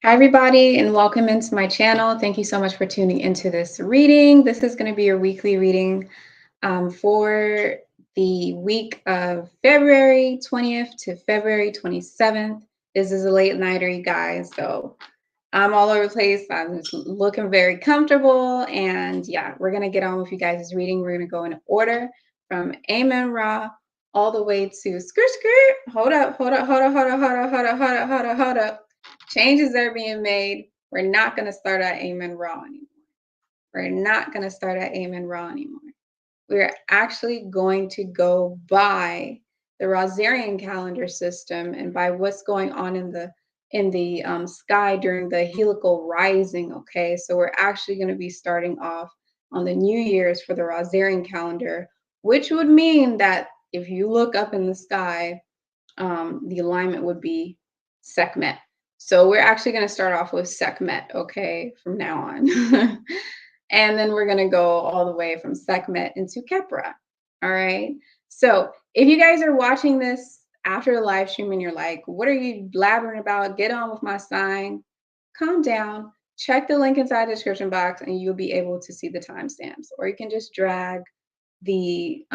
Hi, everybody, and welcome into my channel. Thank you so much for tuning into this reading. This is going to be your weekly reading for the week of February 20th to February 27th. This is a late nighter, you guys, so I'm all over the place. I'm just looking very comfortable, and yeah, we're going to get on with you guys' reading. We're going to go in order from Amen Ra all the way to skirt. Hold up. Changes are being made. We're not going to start at Amen Ra anymore. We're actually going to go by the Rosarian calendar system and by what's going on in the sky during the heliacal rising. Okay, so we're actually going to be starting off on the New Year's for the Rosarian calendar, which would mean that if you look up in the sky, the alignment would be Sekhmet. So we're actually going to start off with Sekhmet, okay, from now on. And then we're going to go all the way from Sekhmet into Khepra. All right. So if you guys are watching this after the live stream and you're like, what are you blabbering about? Get on with my sign. Calm down. Check the link inside the description box and you'll be able to see the timestamps. Or you can just drag the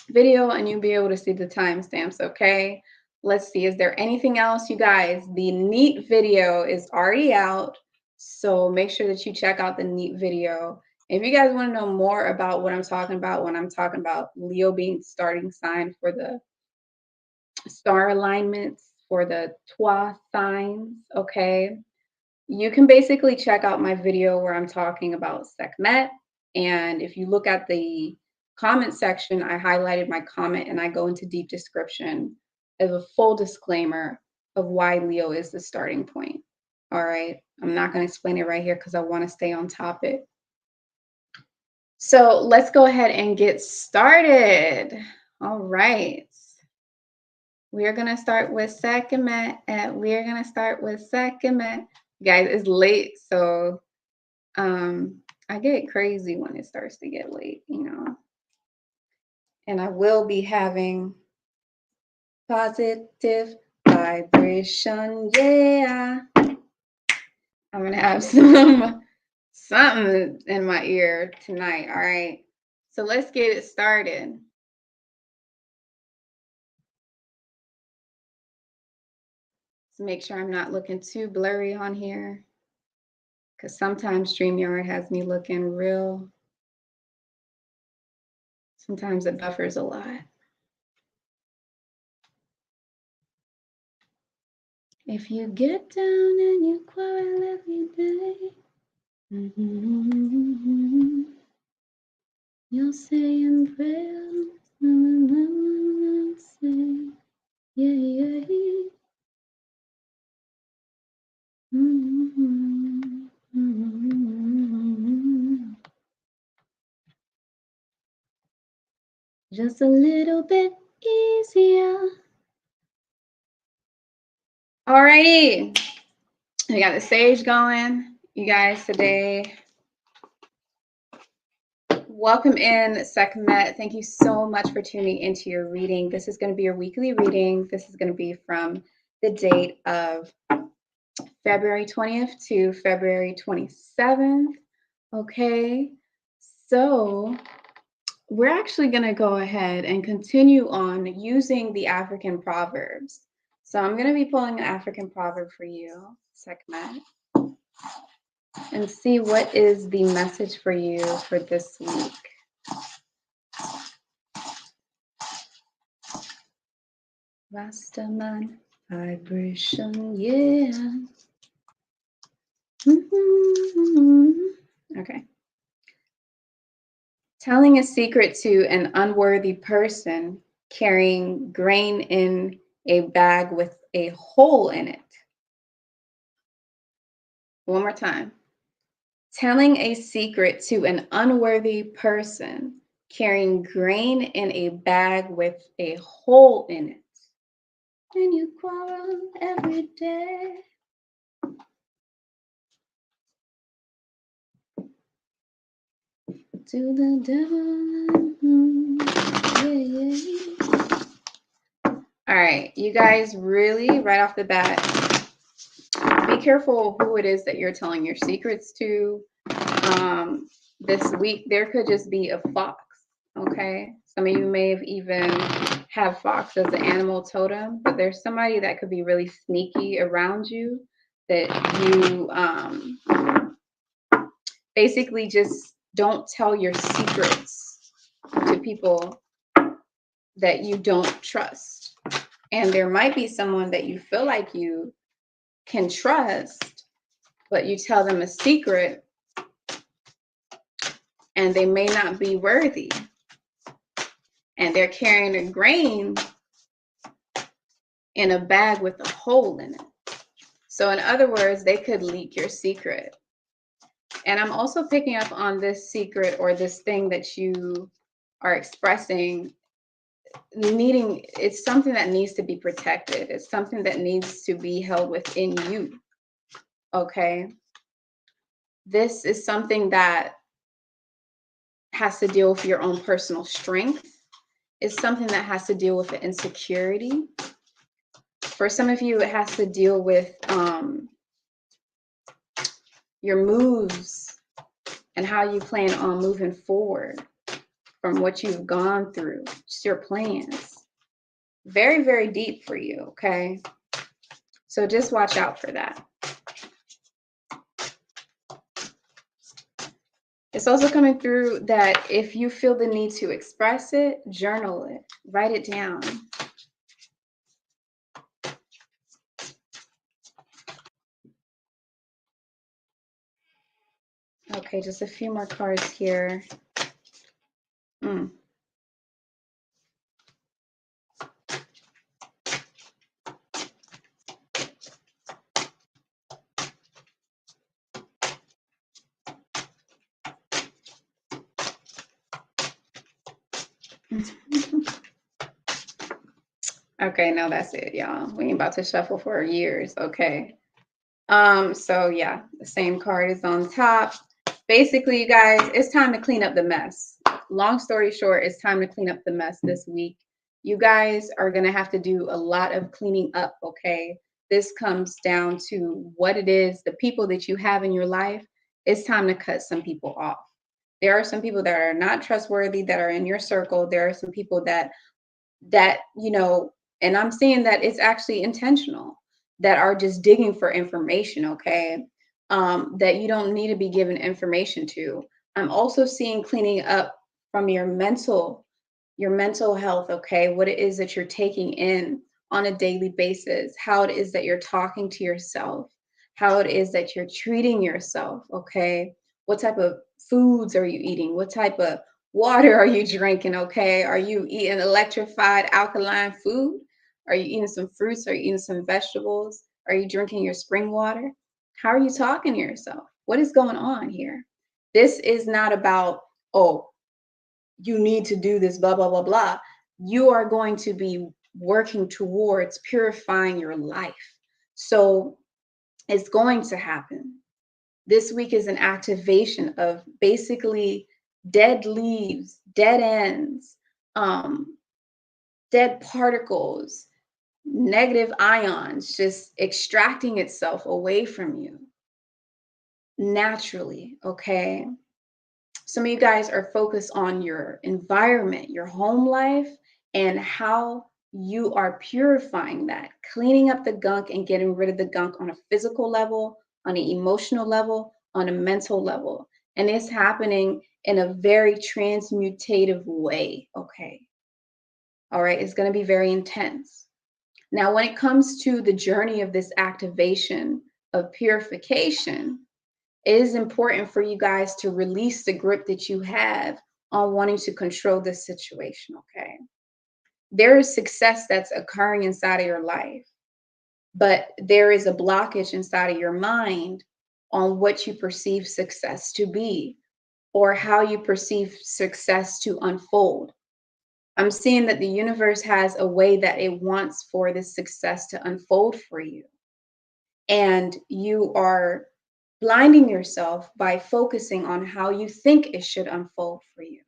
video and you'll be able to see the timestamps. Okay. Let's see. Is there anything else, you guys? The neat video is already out. So make sure that you check out the neat video. If you guys want to know more about what I'm talking about when I'm talking about Leo being starting sign for the star alignments for the Twa signs, okay, you can basically check out my video where I'm talking about Sekhmet. And if you look at the comment section, I highlighted my comment and I go into deep description as a full disclaimer of why Leo is the starting point. All right. I'm not going to explain it right here because I want to stay on topic. So let's go ahead and get started. All right. We're going to start with Sekhmet. Guys, it's late, so I get crazy when it starts to get late, you know. And I will be having positive vibration, yeah. I'm gonna have something in my ear tonight, all right? So let's get it started. Let's make sure I'm not looking too blurry on here, because sometimes StreamYard has me looking real. Sometimes it buffers a lot. If you get down and you quarrel every day, you'll say in prayer, say, yeah. Just a little bit easier. Alrighty, we got the sage going, you guys, today. Welcome in, Sekhmet. Thank you so much for tuning into your reading. This is going to be your weekly reading. This is going to be from the date of February 20th to February 27th. Okay, so we're actually going to go ahead and continue on using the African proverbs. So I'm going to be pulling an African proverb for you, Sekhmet, and see what is the message for you for this week. Rastaman vibration, yeah. Okay. Telling a secret to an unworthy person, carrying grain in a bag with a hole in it. One more time. Telling a secret to an unworthy person, carrying grain in a bag with a hole in it. And you quarrel every day. To the devil. Yeah. All right, you guys, really, right off the bat, be careful who it is that you're telling your secrets to. This week, there could just be a fox, okay? Some of you may have even have fox as an animal totem, but there's somebody that could be really sneaky around you that you basically just don't tell your secrets to people that you don't trust. And there might be someone that you feel like you can trust, but you tell them a secret and they may not be worthy. And they're carrying a grain in a bag with a hole in it. So in other words, they could leak your secret. And I'm also picking up on this secret or this thing that you are expressing needing, it's something that needs to be protected. It's something that needs to be held within you. Okay. This is something that has to deal with your own personal strength. It's something that has to deal with the insecurity. For some of you, it has to deal with your moves and how you plan on moving forward from what you've gone through, just your plans. Very, very deep for you, okay? So just watch out for that. It's also coming through that if you feel the need to express it, journal it, write it down. Okay, just a few more cards here. Okay, now that's it, y'all. We ain't about to shuffle for years. Okay. So yeah, the same card is on top. Basically, you guys, it's time to clean up the mess. Long story short, it's time to clean up the mess this week. You guys are gonna have to do a lot of cleaning up, okay? This comes down to what it is, the people that you have in your life. It's time to cut some people off. There are some people that are not trustworthy that are in your circle. There are some people that you know, and I'm seeing that it's actually intentional, that are just digging for information, okay? That you don't need to be given information to. I'm also seeing cleaning up from your mental health, okay? What it is that you're taking in on a daily basis, how it is that you're talking to yourself, how it is that you're treating yourself, okay? What type of foods are you eating? What type of water are you drinking, okay? Are you eating electrified alkaline food? Are you eating some fruits? Are you eating some vegetables? Are you drinking your spring water? How are you talking to yourself? What is going on here? This is not about, oh, you need to do this, blah, blah, blah, blah. You are going to be working towards purifying your life. So it's going to happen. This week is an activation of basically dead leaves, dead ends, dead particles, negative ions, just extracting itself away from you naturally, okay? Some of you guys are focused on your environment, your home life, and how you are purifying that, cleaning up the gunk and getting rid of the gunk on a physical level, on an emotional level, on a mental level. And it's happening in a very transmutative way, okay? All right, it's going to be very intense. Now, when it comes to the journey of this activation of purification, it is important for you guys to release the grip that you have on wanting to control this situation, okay? There is success that's occurring inside of your life, but there is a blockage inside of your mind on what you perceive success to be or how you perceive success to unfold. I'm seeing that the universe has a way that it wants for this success to unfold for you. And you are blinding yourself by focusing on how you think it should unfold for you.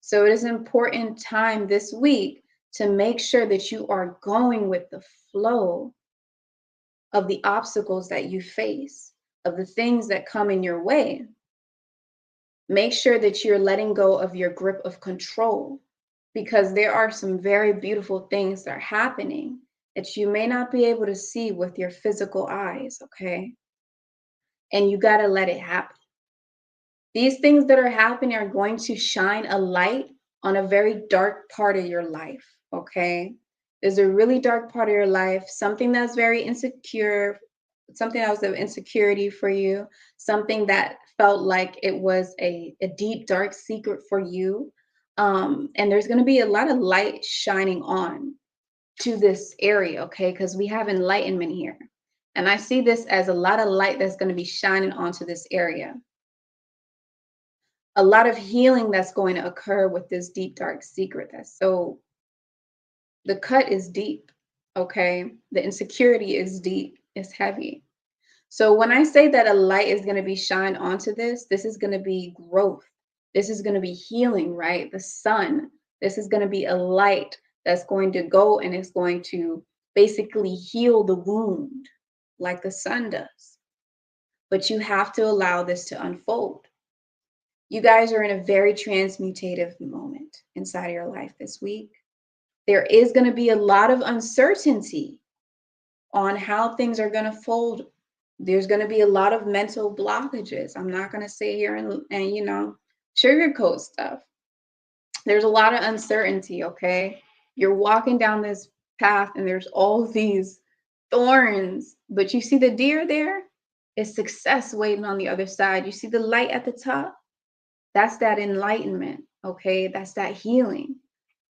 So it is an important time this week to make sure that you are going with the flow of the obstacles that you face, of the things that come in your way. Make sure that you're letting go of your grip of control, because there are some very beautiful things that are happening that you may not be able to see with your physical eyes, okay? And you got to let it happen. These things that are happening are going to shine a light on a very dark part of your life, okay? There's a really dark part of your life, something that's very insecure, something that was of insecurity for you, something that felt like it was a deep, dark secret for you. And there's going to be a lot of light shining on to this area, okay? Because we have enlightenment here. And I see this as a lot of light that's going to be shining onto this area. A lot of healing that's going to occur with this deep, dark secret. The cut is deep, okay? The insecurity is deep, it's heavy. So when I say that a light is going to be shined onto this is going to be growth. This is going to be healing, right? The sun. This is going to be a light that's going to go and it's going to basically heal the wound like the sun does. But you have to allow this to unfold. You guys are in a very transmutative moment inside of your life this week. There is going to be a lot of uncertainty on how things are going to fold. There's going to be a lot of mental blockages. I'm not going to sit here and sugarcoat stuff. There's a lot of uncertainty, okay? You're walking down this path and there's all these thorns, but you see the deer there? It's success waiting on the other side. You see the light at the top? That's that enlightenment, okay? That's that healing.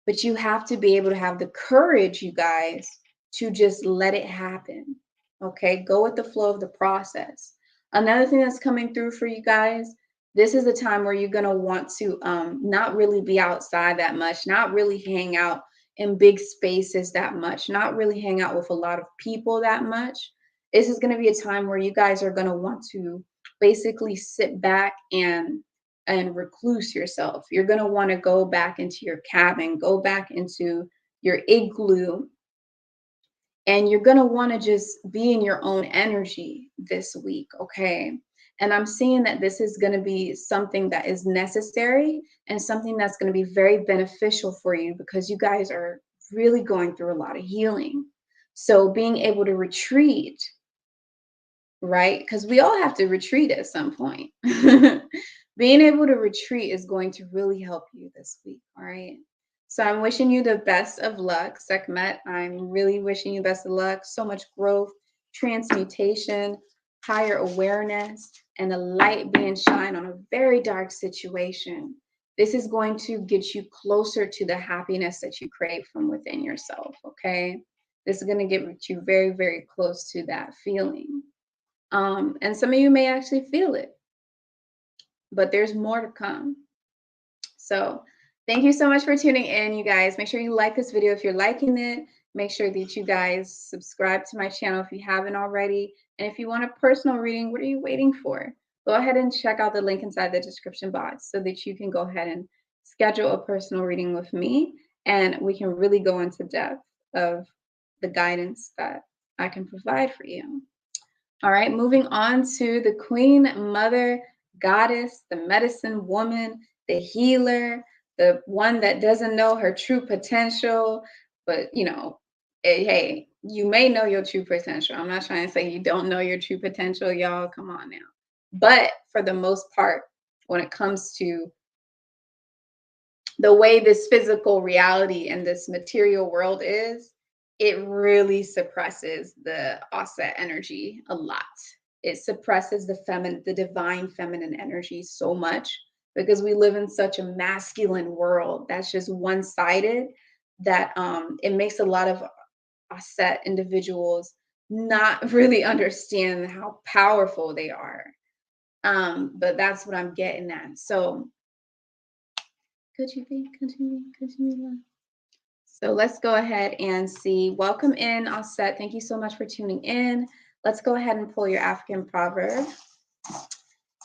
But you have to be able to have the courage, you guys, to just let it happen. Okay, go with the flow of the process. Another thing that's coming through for you guys, this is a time where you're going to want to not really be outside that much, not really hang out in big spaces that much, not really hang out with a lot of people that much. This is going to be a time where you guys are going to want to basically sit back and recluse yourself. You're going to want to go back into your cabin, go back into your igloo, and you're going to want to just be in your own energy this week, okay? And I'm seeing that this is going to be something that is necessary and something that's going to be very beneficial for you because you guys are really going through a lot of healing. So being able to retreat, right? Because we all have to retreat at some point. Being able to retreat is going to really help you this week, all right? So I'm wishing you the best of luck, Sekhmet. I'm really wishing you best of luck. So much growth, transmutation, higher awareness, and a light being shined on a very dark situation. This is going to get you closer to the happiness that you crave from within yourself, okay? This is going to get you very, very close to that feeling. And some of you may actually feel it, but there's more to come. So thank you so much for tuning in, you guys. Make sure you like this video if you're liking it. Make sure that you guys subscribe to my channel if you haven't already. And if you want a personal reading, what are you waiting for? Go ahead and check out the link inside the description box so that you can go ahead and schedule a personal reading with me. And we can really go into depth of the guidance that I can provide for you. All right, moving on to the Queen Mother Goddess, the medicine woman, the healer, the one that doesn't know her true potential, but hey, you may know your true potential. I'm not trying to say you don't know your true potential, y'all. Come on now. But for the most part, when it comes to the way this physical reality and this material world is, it really suppresses the Aset energy a lot. It suppresses the divine feminine energy so much because we live in such a masculine world that's just one-sided that it makes a lot of Aset individuals not really understand how powerful they are. But that's what I'm getting at. So could you be continue? So let's go ahead and see. Welcome in, Aset. Thank you so much for tuning in. Let's go ahead and pull your African proverb.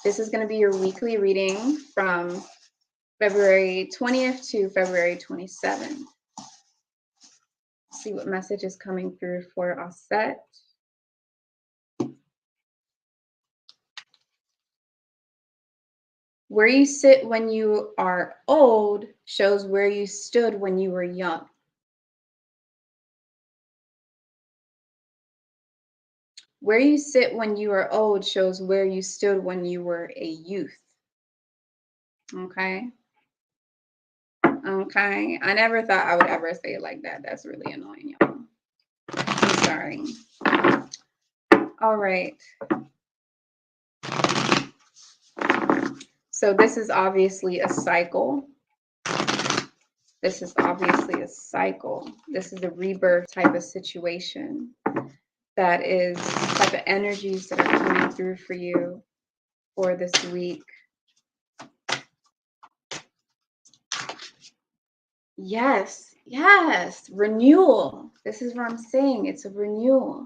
This is going to be your weekly reading from February 20th to February 27th. See what message is coming through for Aset. Where you sit when you are old shows where you stood when you were young. Where you sit when you are old shows where you stood when you were a youth. Okay. Okay. I never thought I would ever say it like that. That's really annoying, y'all. I'm sorry. All right. So this is obviously a cycle. This is obviously a cycle. This is a rebirth type of situation. That is type of energies that are coming through for you for this week. Yes, yes, renewal. This is what I'm saying. It's a renewal.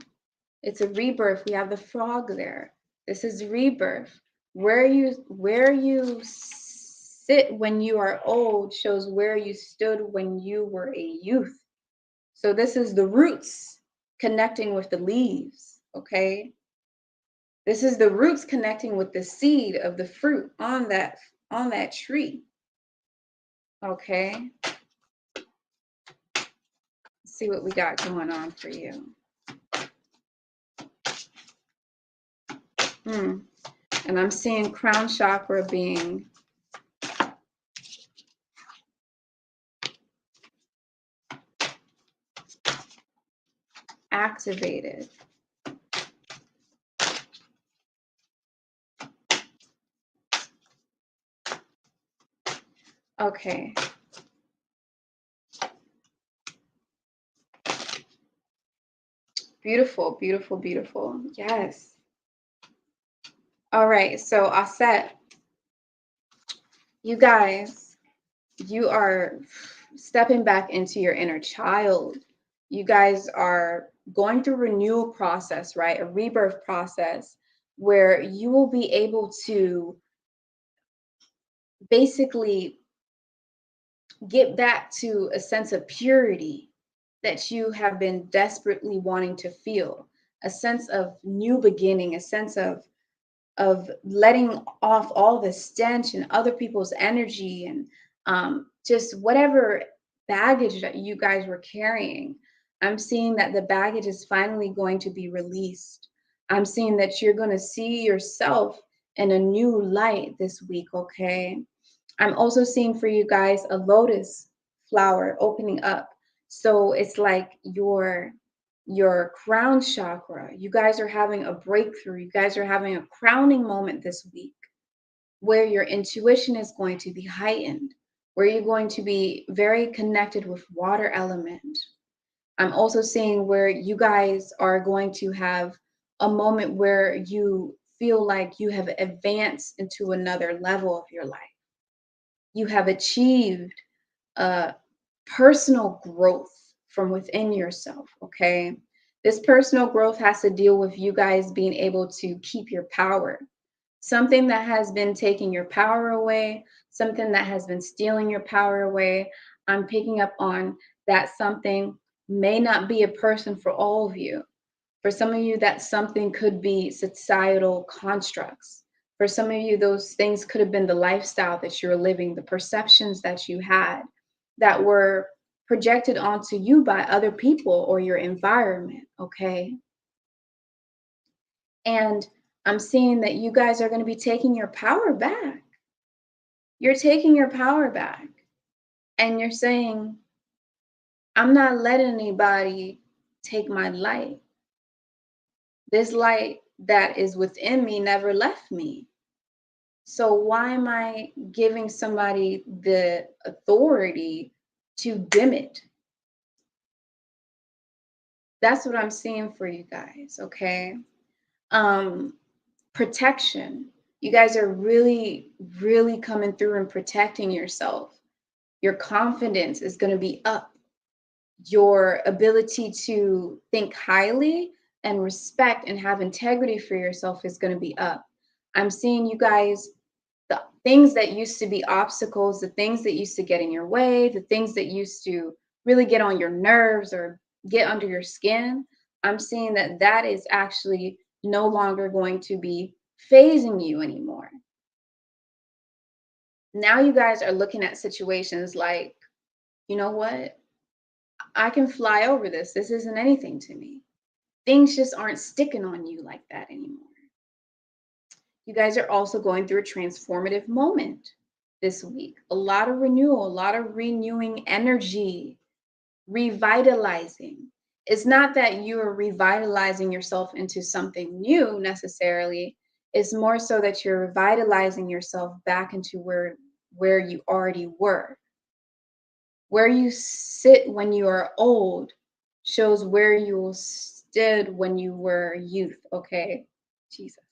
It's a rebirth. We have the frog there. This is rebirth. Where you sit when you are old shows where you stood when you were a youth. So this is the roots connecting with the leaves, okay? This is the roots connecting with the seed of the fruit on that tree. Okay? Let's see what we got going on for you. And I'm seeing crown chakra being activated. Okay. Beautiful, beautiful, beautiful. Yes. All right. So Aset, you guys, you are stepping back into your inner child. You guys are going through a renewal process, right? A rebirth process where you will be able to basically get back to a sense of purity that you have been desperately wanting to feel, a sense of new beginning, a sense of letting off all the stench and other people's energy and just whatever baggage that you guys were carrying. I'm seeing that the baggage is finally going to be released. I'm seeing that you're going to see yourself in a new light this week, okay? I'm also seeing for you guys a lotus flower opening up. So it's like your crown chakra. You guys are having a breakthrough. You guys are having a crowning moment this week where your intuition is going to be heightened, where you're going to be very connected with water element. I'm also seeing where you guys are going to have a moment where you feel like you have advanced into another level of your life. You have achieved personal growth from within yourself, okay? This personal growth has to deal with you guys being able to keep your power. Something that has been taking your power away, something that has been stealing your power away. I'm picking up on that something may not be a person for all of you. For some of you, that something could be societal constructs. For some of you, those things could have been the lifestyle that you're living, the perceptions that you had that were projected onto you by other people or your environment, okay? And I'm seeing that you guys are going to be taking your power back. You're taking your power back. And you're saying, I'm not letting anybody take my light. This light that is within me never left me. So why am I giving somebody the authority to dim it? That's what I'm seeing for you guys, okay? Protection. You guys are really, really coming through and protecting yourself. Your confidence is going to be up. Your ability to think highly and respect and have integrity for yourself is going to be up. I'm seeing you guys, the things that used to be obstacles, the things that used to get in your way, the things that used to really get on your nerves or get under your skin. I'm seeing that that is actually no longer going to be phasing you anymore. Now you guys are looking at situations like, you know what? I can fly over this. This isn't anything to me. Things just aren't sticking on you like that anymore. You guys are also going through a transformative moment this week. A lot of renewal, a lot of renewing energy, revitalizing. It's not that you are revitalizing yourself into something new necessarily. It's more so that you're revitalizing yourself back into where you already were. Where you sit when you are old shows where you stood when you were youth. Okay, Jesus.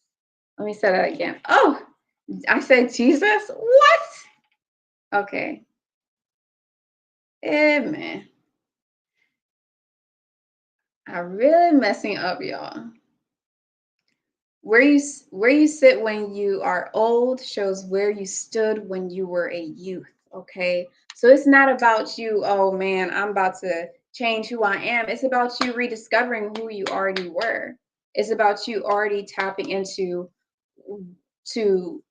Let me say that again. Oh, I said Jesus. What? Okay. Man. I'm really messing up, y'all. Where you sit when you are old shows where you stood when you were a youth. Okay. So it's not about you, oh man, I'm about to change who I am. It's about you rediscovering who you already were. It's about you already tapping into to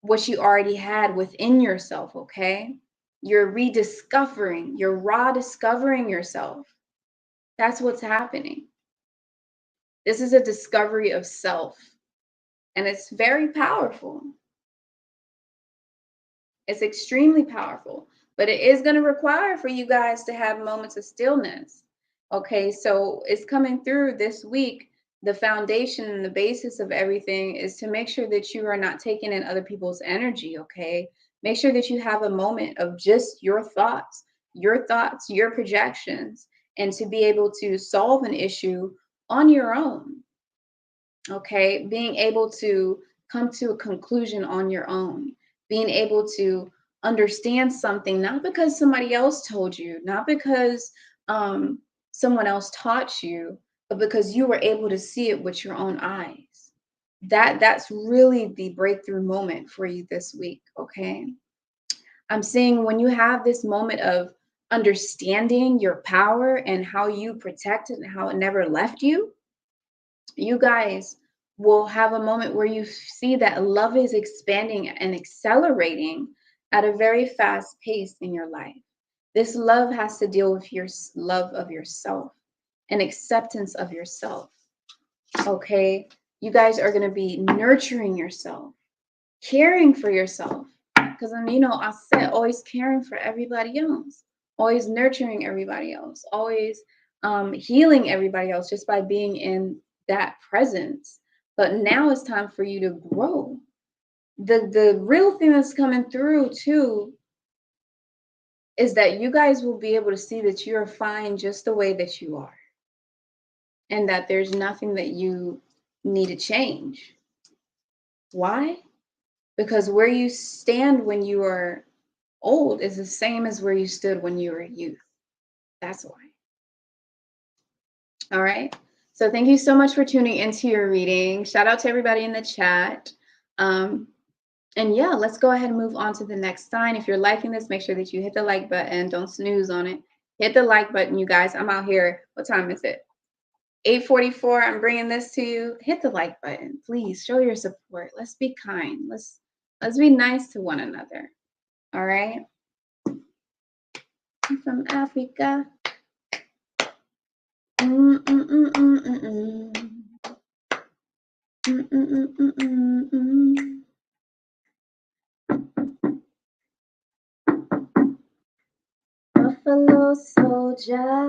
what you already had within yourself, okay? You're rediscovering, you're raw discovering yourself. That's what's happening. This is a discovery of self, and it's very powerful. It's extremely powerful, but it is going to require for you guys to have moments of stillness. Okay, so it's coming through this week. The foundation and the basis of everything is to make sure that you are not taking in other people's energy. Okay, make sure that you have a moment of just your thoughts, your projections, and to be able to solve an issue on your own. Okay, being able to come to a conclusion on your own, being able to understand something not because somebody else told you, not because someone else taught you, but because you were able to see it with your own eyes. That's really the breakthrough moment for you this week. Okay, I'm seeing when you have this moment of understanding your power and how you protect it and how it never left you, you guys will have a moment where you see that love is expanding and accelerating at a very fast pace in your life. This love has to deal with your love of yourself and acceptance of yourself. Okay. You guys are going to be nurturing yourself, caring for yourself. Because, Aset always caring for everybody else, always nurturing everybody else, always healing everybody else just by being in that presence. But now it's time for you to grow. The real thing that's coming through too is that you guys will be able to see that you're fine just the way that you are, and that there's nothing that you need to change. Why? Because where you stand when you are old is the same as where you stood when you were a youth. That's why. All right. So thank you so much for tuning into your reading. Shout out to everybody in the chat. And yeah, let's go ahead and move on to the next sign. If you're liking this, make sure that you hit the like button. Don't snooze on it. Hit the like button, you guys. I'm out here. What time is it? 8:44. I'm bringing this to you. Hit the like button, please. Show your support. Let's be kind. Let's be nice to one another. All right. I'm from Africa. Buffalo soldier.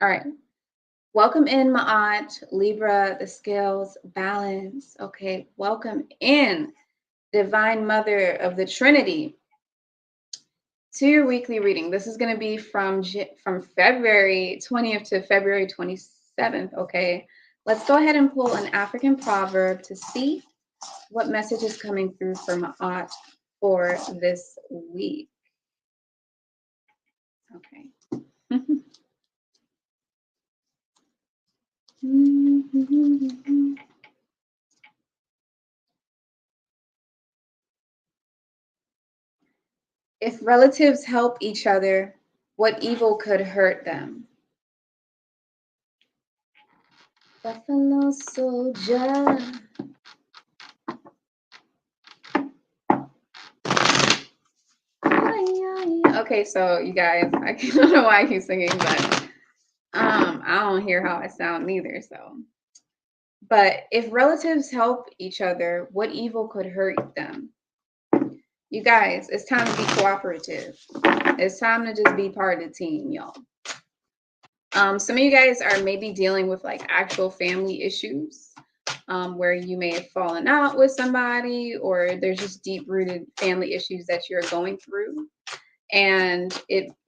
All right. Welcome in, Ma'at, Libra, the scales, balance. Okay. Welcome in, Divine Mother of the Trinity, to your weekly reading. This is going to be from February 20th to February 27th. Okay. Let's go ahead and pull an African proverb to see what message is coming through for Ma'at for this week. Okay. If relatives help each other, what evil could hurt them? Buffalo soldier. Okay, so you guys, I don't know why I keep singing, but I don't hear how I sound neither. So, but if relatives help each other, what evil could hurt them? You guys, it's time to be cooperative. It's time to just be part of the team, y'all. Some of you guys are maybe dealing with like actual family issues, where you may have fallen out with somebody, or there's just deep-rooted family issues that you're going through. And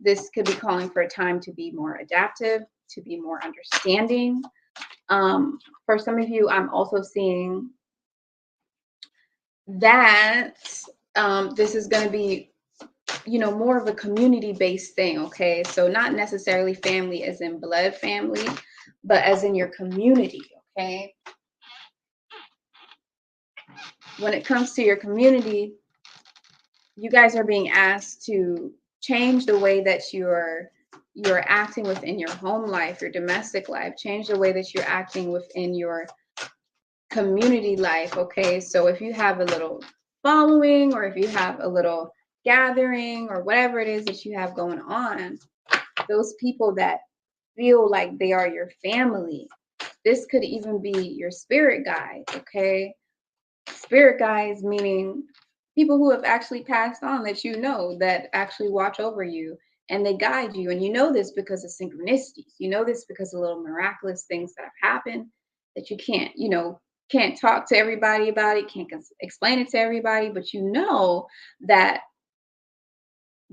this could be calling for a time to be more adaptive, to be more understanding. For some of you, I'm also seeing that this is going to be, more of a community-based thing. Okay, so not necessarily family as in blood family, but as in your community. Okay, when it comes to your community, you guys are being asked to change the way that you're acting within your home life, your domestic life, change the way that you're acting within your community life. Okay, so if you have a little following, or if you have a little gathering, or whatever it is that you have going on, those people that feel like they are your family, this could even be your spirit guide. Okay, spirit guides meaning people who have actually passed on, that that actually watch over you and they guide you. And you know this because of synchronicities. You know this because of little miraculous things that have happened that you can't talk to everybody about it, can't explain it to everybody, but that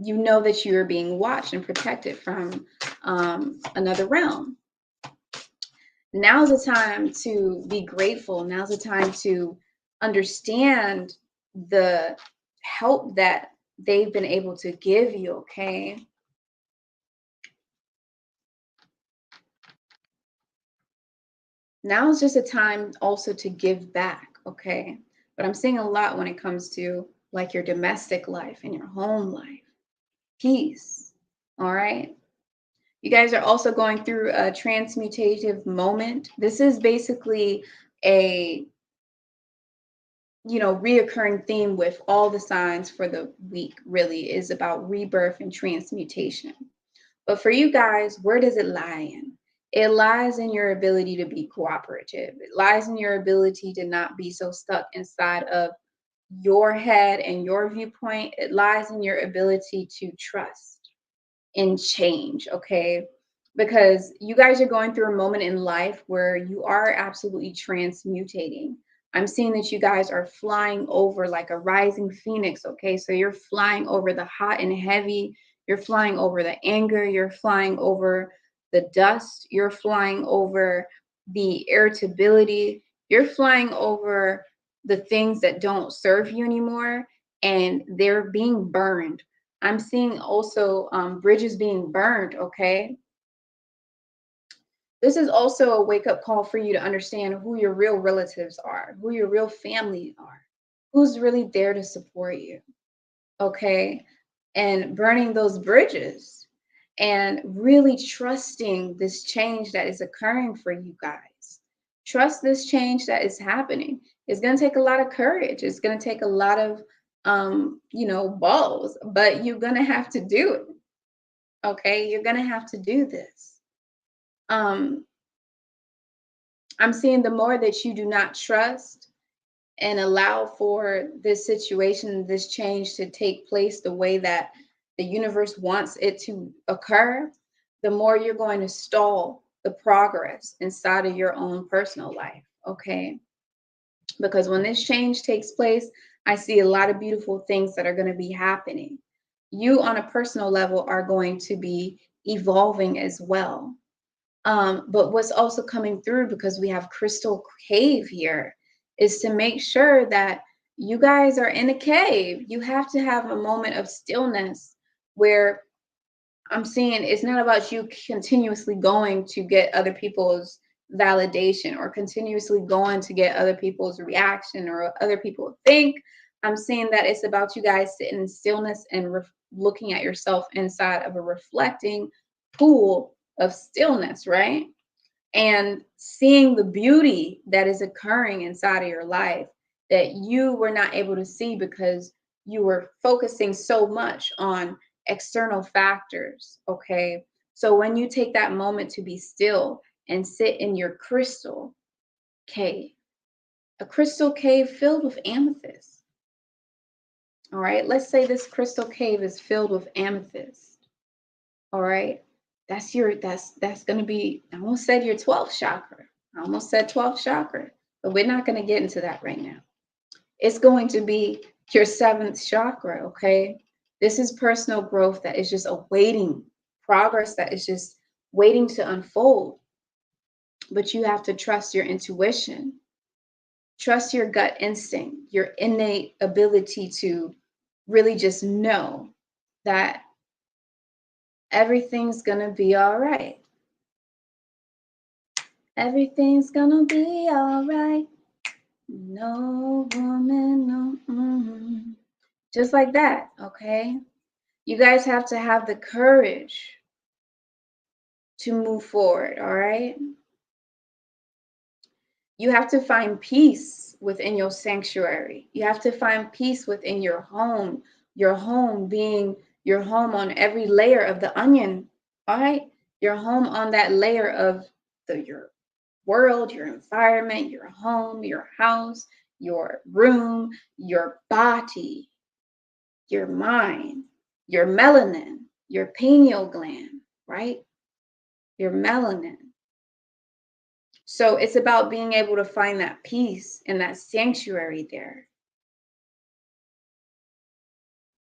that you're being watched and protected from another realm. Now's the time to be grateful. Now's the time to understand the help that they've been able to give you. Okay, now is just a time also to give back. Okay, but I'm seeing a lot when it comes to like your domestic life and your home life. Peace. All right, you guys are also going through a transmutative moment. This is basically a reoccurring theme with all the signs for the week, really is about rebirth and transmutation. But for you guys, where does it lie in? It lies in your ability to be cooperative. It lies in your ability to not be so stuck inside of your head and your viewpoint. It lies in your ability to trust in change. Okay, because you guys are going through a moment in life where you are absolutely transmutating. I'm seeing that you guys are flying over like a rising phoenix. Okay, so you're flying over the hot and heavy, you're flying over the anger, you're flying over the dust, you're flying over the irritability, you're flying over the things that don't serve you anymore, and they're being burned. I'm seeing also bridges being burned. Okay, this is also a wake-up call for you to understand who your real relatives are, who your real family are, who's really there to support you. Okay, and burning those bridges and really trusting this change that is occurring for you guys. Trust this change that is happening. It's going to take a lot of courage. It's going to take a lot of balls, but you're going to have to do it. Okay, you're going to have to do this. um I'm seeing the more that you do not trust and allow for this situation, this change to take place the way that the universe wants it to occur, the more you're going to stall the progress inside of your own personal life. Okay, because when this change takes place, I see a lot of beautiful things that are going to be happening. You on a personal level are going to be evolving as well. But what's also coming through, because we have Crystal Cave here, is to make sure that you guys are in a cave. You have to have a moment of stillness where I'm seeing it's not about you continuously going to get other people's validation or continuously going to get other people's reaction or what other people think. I'm seeing that it's about you guys sitting in stillness and looking at yourself inside of a reflecting pool of stillness, right? And seeing the beauty that is occurring inside of your life that you were not able to see because you were focusing so much on external factors, okay? So when you take that moment to be still and sit in your crystal cave, a crystal cave filled with amethyst. All right, let's say this crystal cave is filled with amethyst. All right, that's going to be, I almost said your 12th chakra. I almost said 12th chakra, but we're not going to get into that right now. It's going to be your 7th chakra, okay? This is personal growth that is just awaiting progress, that is just waiting to unfold. But you have to trust your intuition, trust your gut instinct, your innate ability to really just know that everything's gonna be all right. Everything's gonna be all right. No woman, no. Just like that, okay? You guys have to have the courage to move forward, all right? You have to find peace within your sanctuary. You have to find peace within your home being your home on every layer of the onion, all right? Your home on that layer of your world, your environment, your home, your house, your room, your body, your mind, your melanin, your pineal gland, right? Your melanin. So it's about being able to find that peace and that sanctuary there.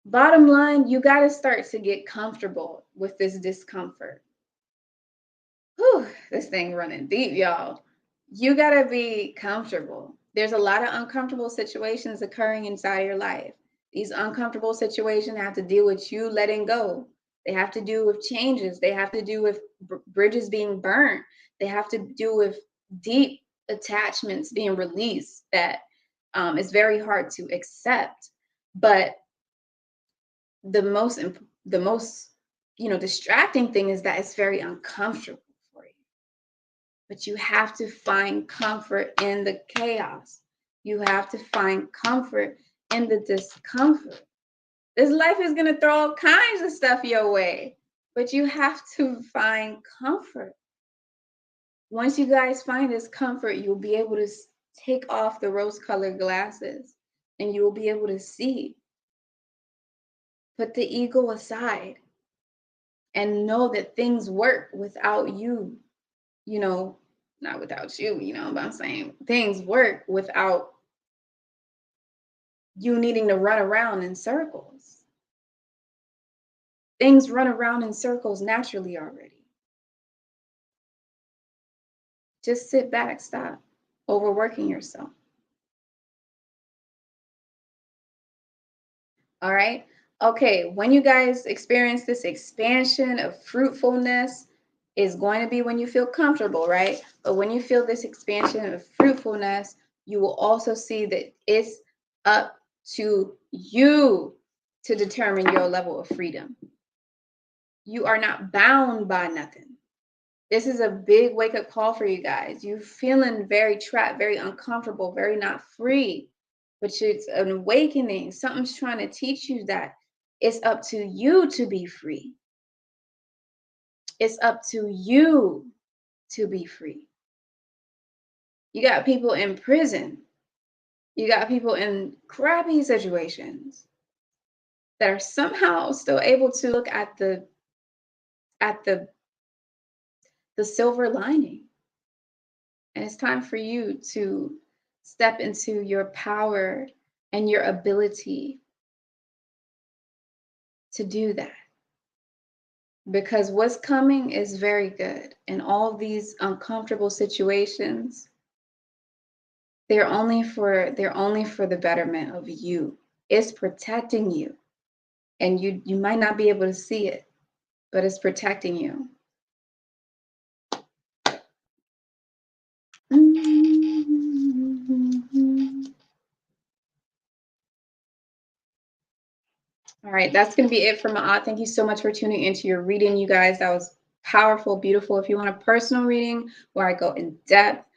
Bottom line, you got to start to get comfortable with this discomfort. Whew, this thing running deep, y'all. You got to be comfortable. There's a lot of uncomfortable situations occurring inside your life. These uncomfortable situations have to deal with you letting go. They have to do with changes. They have to do with bridges being burnt. They have to do with deep attachments being released that is very hard to accept. But the most distracting thing is that it's very uncomfortable for you. But you have to find comfort in the chaos. You have to find comfort in the discomfort. This life is going to throw all kinds of stuff your way, but you have to find comfort. Once you guys find this comfort, you'll be able to take off the rose-colored glasses and you will be able to see. Put the ego aside and know that things work without you, not without you, but I'm saying things work without you needing to run around in circles. Things run around in circles naturally already. Just sit back, stop overworking yourself. All right. Okay. When you guys experience this expansion of fruitfulness, is going to be when you feel comfortable, right? But when you feel this expansion of fruitfulness, you will also see that it's up to you to determine your level of freedom. You are not bound by nothing. This is a big wake-up call for you guys. You're feeling very trapped, very uncomfortable, very not free. But it's an awakening. Something's trying to teach you that it's up to you to be free. It's up to you to be free. You got people in prison. You got people in crappy situations that are somehow still able to look at the silver lining. And it's time for you to step into your power and your ability to do that. Because what's coming is very good. And all of these uncomfortable situations, they're only for the betterment of you. It's protecting you. And you might not be able to see it, but it's protecting you. All right, that's going to be it for Ma'at. Thank you so much for tuning into your reading, you guys. That was powerful, beautiful. If you want a personal reading where I go in depth,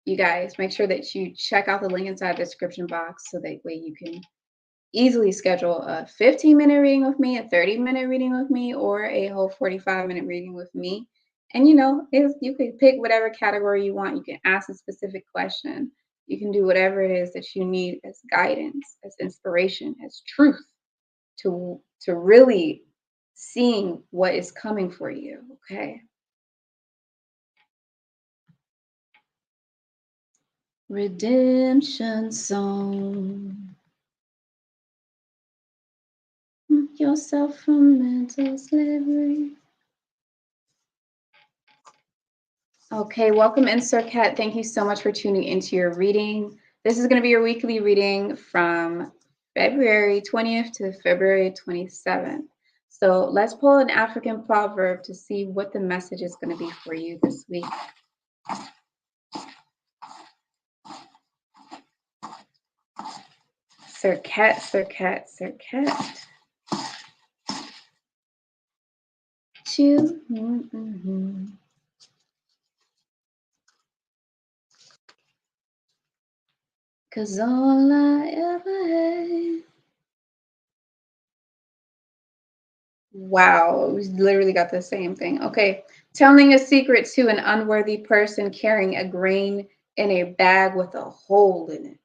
you guys make sure that you check out the link inside the description box so that way you can easily schedule a 15-minute reading with me, a 30-minute reading with me, or a whole 45-minute reading with me. And if you can pick whatever category you want, you can ask a specific question. You can do whatever it is that you need as guidance, as inspiration, as truth to really seeing what is coming for you. Okay. Redemption song. Yourself from mental slavery. Okay, welcome in, Serqet. Thank you so much for tuning into your reading. This is going to be your weekly reading from February 20th to February 27th. So let's pull an African proverb to see what the message is going to be for you this week. Serqet, Serqet, Serqet. Cause all I ever had. Wow, we literally got the same thing. Okay, telling a secret to an unworthy person, carrying a grain in a bag with a hole in it.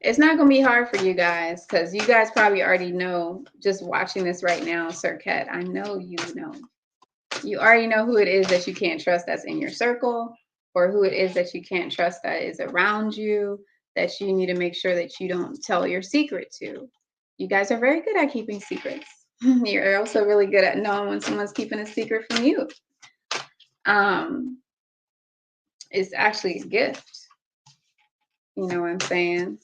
It's not going to be hard for you guys because you guys probably already know, just watching this right now, Serqet. I know you know. You already know who it is that you can't trust that's in your circle, or who it is that you can't trust that is around you, that you need to make sure that you don't tell your secret to. You guys are very good at keeping secrets. You're also really good at knowing when someone's keeping a secret from you. It's actually a gift. You know what I'm saying?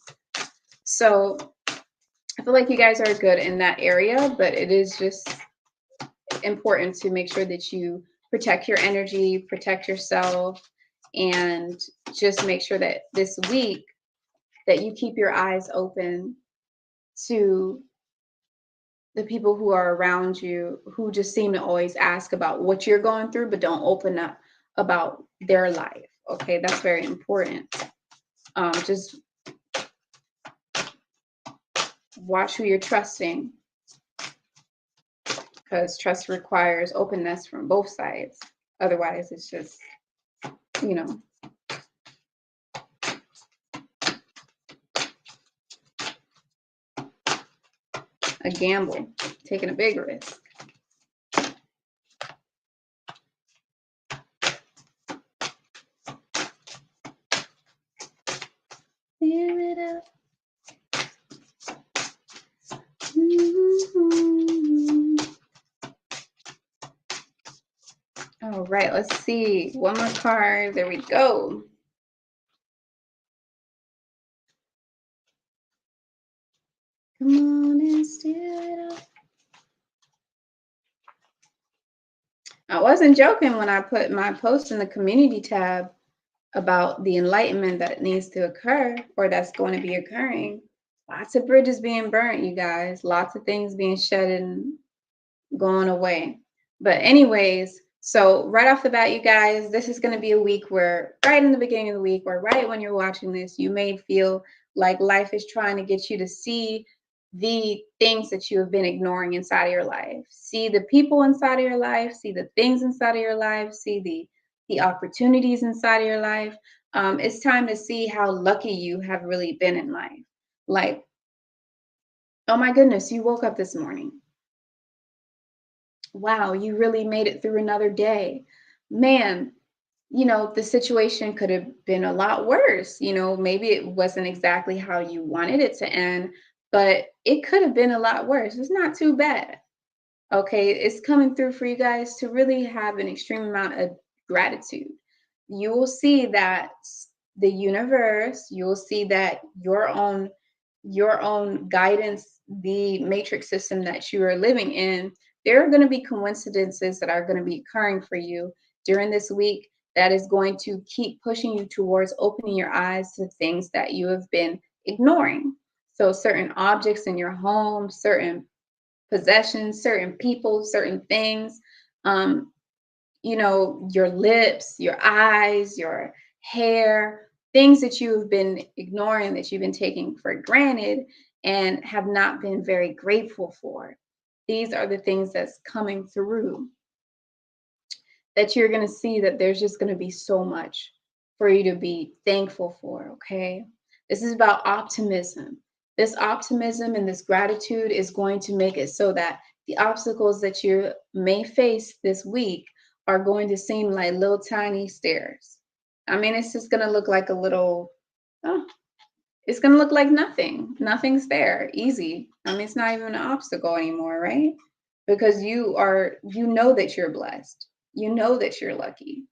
So I feel like you guys are good in that area, but it is just important to make sure that you protect your energy, protect yourself, and just make sure that this week that you keep your eyes open to the people who are around you who just seem to always ask about what you're going through, but don't open up about their life. Okay, that's very important. Just watch who you're trusting, because trust requires openness from both sides. Otherwise, it's just, a gamble, taking a big risk. Clear it up. All right, let's see. One more card. There we go. Come on and stir it up. I wasn't joking when I put my post in the community tab about the enlightenment that needs to occur, or that's going to be occurring. Lots of bridges being burnt, you guys. Lots of things being shed and going away. But anyways, so right off the bat, you guys, this is going to be a week where right in the beginning of the week, or right when you're watching this, you may feel like life is trying to get you to see the things that you have been ignoring inside of your life. See the people inside of your life, see the things inside of your life, see the opportunities inside of your life. It's time to see how lucky you have really been in life. Like, oh my goodness, you woke up this morning. Wow, you really made it through another day. Man, the situation could have been a lot worse. Maybe it wasn't exactly how you wanted it to end, but it could have been a lot worse. It's not too bad. Okay, it's coming through for you guys to really have an extreme amount of gratitude. You will see that the universe, you will see that your own guidance, the matrix system that you are living in There are going to be coincidences that are going to be occurring for you during this week that is going to keep pushing you towards opening your eyes to things that you have been ignoring. So certain objects in your home, certain possessions, certain people, certain things, um, your lips, your eyes, your hair, things that you've been ignoring, that you've been taking for granted and have not been very grateful for. These are the things that's coming through that you're going to see that there's just going to be so much for you to be thankful for, okay? This is about optimism. This optimism and this gratitude is going to make it so that the obstacles that you may face this week are going to seem like little tiny stairs. I mean, it's just going to look like a little, oh, it's going to look like nothing. Nothing's there. Easy. I mean, it's not even an obstacle anymore, right? Because you know that you're blessed. You know that you're lucky.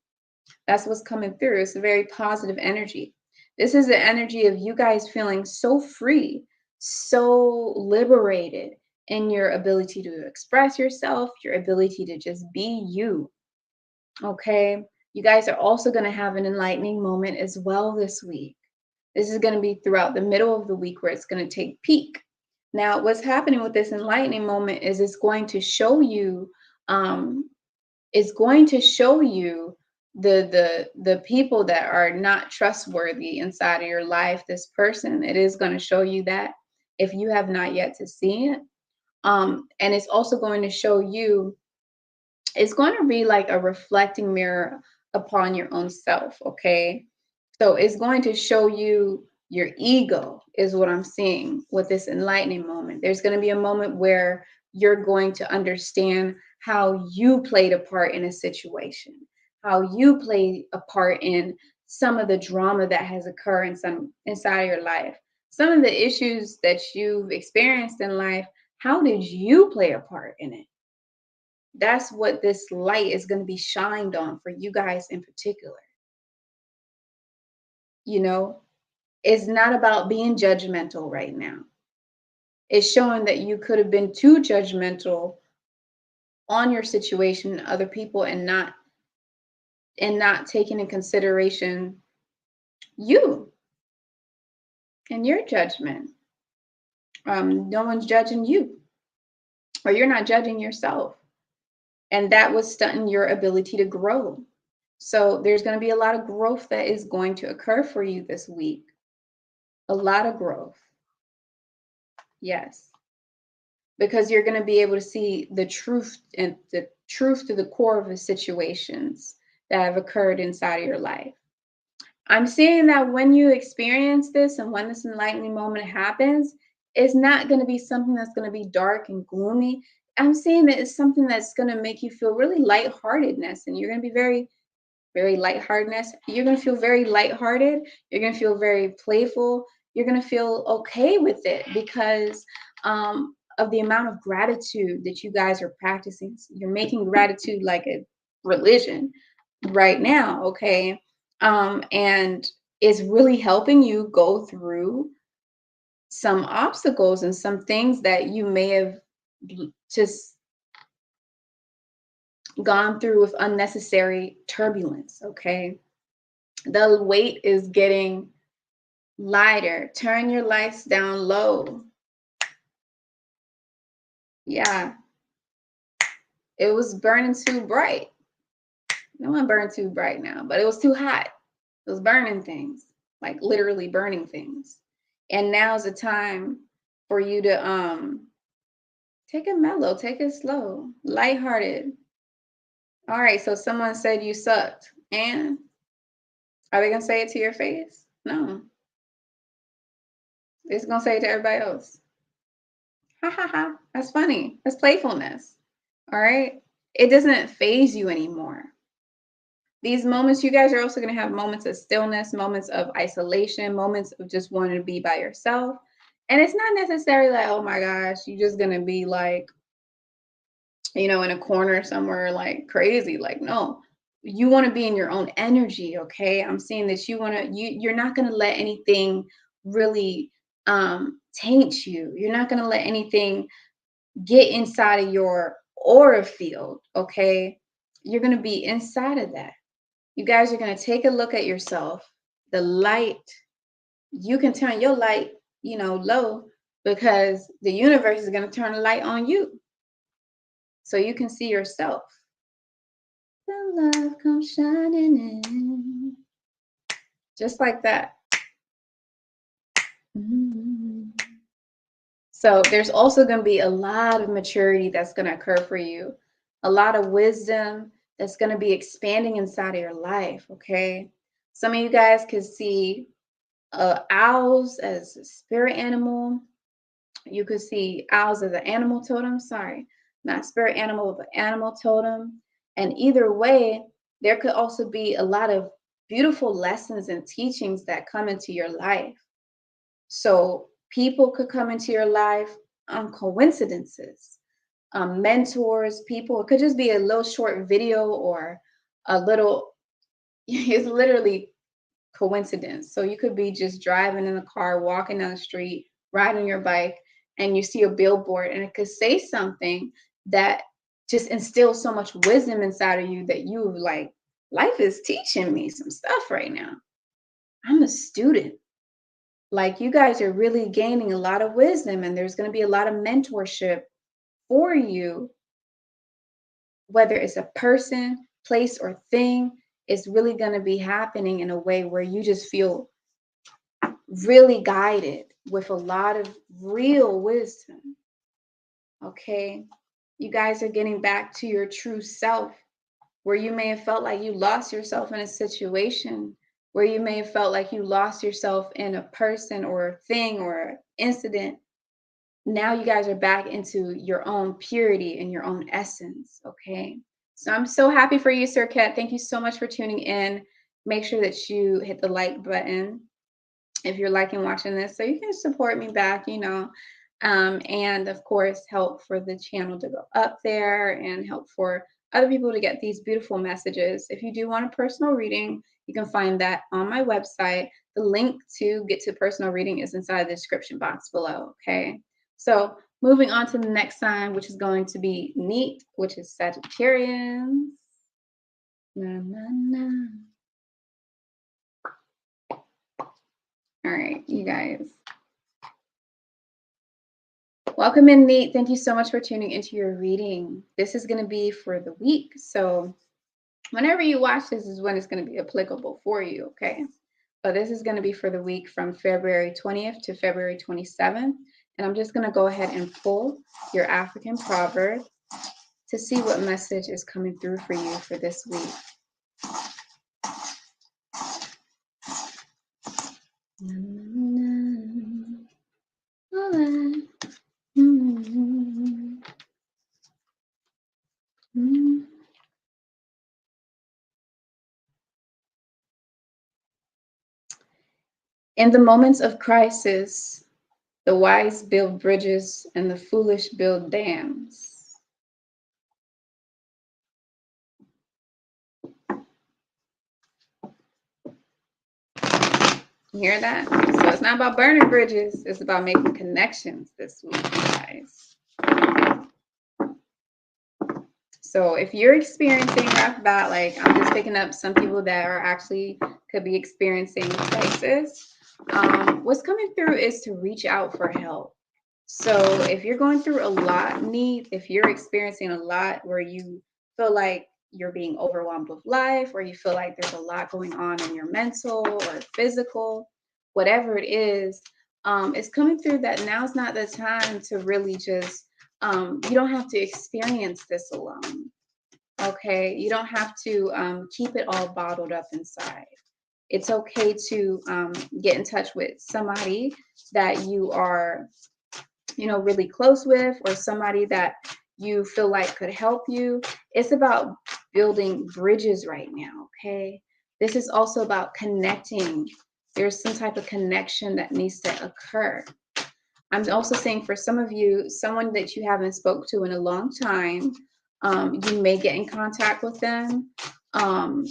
That's what's coming through. It's a very positive energy. This is the energy of you guys feeling so free, so liberated in your ability to express yourself, your ability to just be you. Okay. You guys are also going to have an enlightening moment as well this week. This is going to be throughout the middle of the week where it's going to take peak. Now, what's happening with this enlightening moment is it's going to show you, the people that are not trustworthy inside of your life. This person, it is going to show you that if you have not yet to see it. And it's also going to show you, it's going to be like a reflecting mirror upon your own self, okay? So it's going to show you your ego, is what I'm seeing with this enlightening moment. There's going to be a moment where you're going to understand how you played a part in a situation, how you played a part in some of the drama that has occurred inside of your life, some of the issues that you've experienced in life. How did you play a part in it? That's what this light is going to be shined on for you guys in particular. It's not about being judgmental right now. It's showing that you could have been too judgmental on your situation and other people, and not taking in consideration you and your judgment. No one's judging you, or you're not judging yourself. And that was stunting your ability to grow. So there's going to be a lot of growth that is going to occur for you this week. A lot of growth. Yes. Because you're going to be able to see the truth to the core of the situations that have occurred inside of your life. I'm seeing that when you experience this and when this enlightening moment happens, it's not going to be something that's going to be dark and gloomy. I'm seeing that it's something that's going to make you feel really lightheartedness, and you're going to be very, very lightheartedness. You're going to feel very lighthearted. You're going to feel very playful. You're going to feel okay with it because of the amount of gratitude that you guys are practicing. You're making gratitude like a religion right now, okay? And it's really helping you go through some obstacles and some things that you may have just gone through with unnecessary turbulence, okay? The weight is getting lighter. Turn your lights down low. Yeah. It was burning too bright. No one burned too bright now, but it was too hot. It was burning things, like literally burning things. And now's the time for you to take it mellow, take it slow, lighthearted. All right, so someone said you sucked. And are they gonna say it to your face? No. It's gonna say it to everybody else. Ha ha ha. That's funny. That's playfulness. All right. It doesn't phase you anymore. These moments, you guys are also going to have moments of stillness, moments of isolation, moments of just wanting to be by yourself. And it's not necessarily like, oh my gosh, you're just going to be like, in a corner somewhere like crazy. Like, no, you want to be in your own energy. Okay. I'm seeing that you're not going to let anything really taint you. You're not going to let anything get inside of your aura field, okay? You're going to be inside of that. You guys are going to take a look at yourself. The light, you can turn your light, low, because the universe is going to turn a light on you so you can see yourself. The love comes shining in. Just like that. So there's also going to be a lot of maturity that's going to occur for you, a lot of wisdom that's going to be expanding inside of your life, okay? Some of you guys could see owls as a spirit animal. You could see owls as an animal totem. Sorry, not spirit animal, but animal totem. And either way, there could also be a lot of beautiful lessons and teachings that come into your life. So people could come into your life on coincidences, mentors, people. It could just be a little short video or a little, it's literally coincidence. So you could be just driving in a car, walking down the street, riding your bike, and you see a billboard and it could say something that just instills so much wisdom inside of you that you like, life is teaching me some stuff right now. I'm a student. Like, you guys are really gaining a lot of wisdom, and there's going to be a lot of mentorship for you, whether it's a person, place, or thing. It's really going to be happening in a way where you just feel really guided with a lot of real wisdom. Okay. You guys are getting back to your true self, where you may have felt like you lost yourself in a situation, where you may have felt like you lost yourself in a person or a thing or incident. Now you guys are back into your own purity and your own essence. Okay. So I'm so happy for you, Serqet. Thank you so much for tuning in. Make sure that you hit the like button if you're liking watching this, so you can support me back, and of course help for the channel to go up there and help for other people to get these beautiful messages. If you do want a personal reading, you can find that on my website. The link to get to personal reading is inside the description box below. Okay, so moving on to the next sign, which is going to be neat, which is Sagittarians. Na, na, na. All right, you guys. Welcome in, Neat. Thank you so much for tuning into your reading. This is going to be for the week. So whenever you watch this is when it's going to be applicable for you, okay? But this is going to be for the week from February 20th to February 27th. And I'm just going to go ahead and pull your African proverb to see what message is coming through for you for this week. In the moments of crisis, the wise build bridges and the foolish build dams. You hear that? So it's not about burning bridges. It's about making connections this week, guys. So if you're experiencing right off the bat, like I'm just picking up some people that are actually could be experiencing crisis, what's coming through is to reach out for help. So if you're going through a lot, if you're experiencing a lot where you feel like you're being overwhelmed with life, or you feel like there's a lot going on in your mental or physical, whatever it is, it's coming through that now's not the time to really just, you don't have to experience this alone. Okay. You don't have to keep it all bottled up inside. It's okay to get in touch with somebody that you are, really close with, or somebody that you feel like could help you. It's about building bridges right now. Okay. This is also about connecting. There's some type of connection that needs to occur. I'm also saying for some of you, someone that you haven't spoke to in a long time, you may get in contact with them and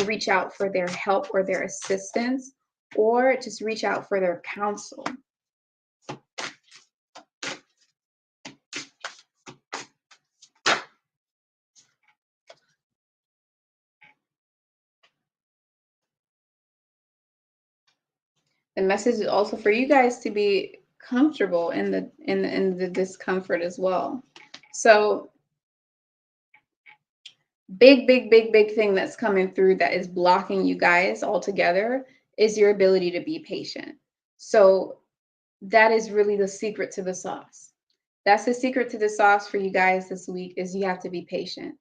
reach out for their help or their assistance, or just reach out for their counsel. The message is also for you guys to be comfortable in the discomfort as well. So big thing that's coming through that is blocking you guys altogether is your ability to be patient. So that is really the secret to the sauce. That's the secret to the sauce for you guys this week is you have to be patient.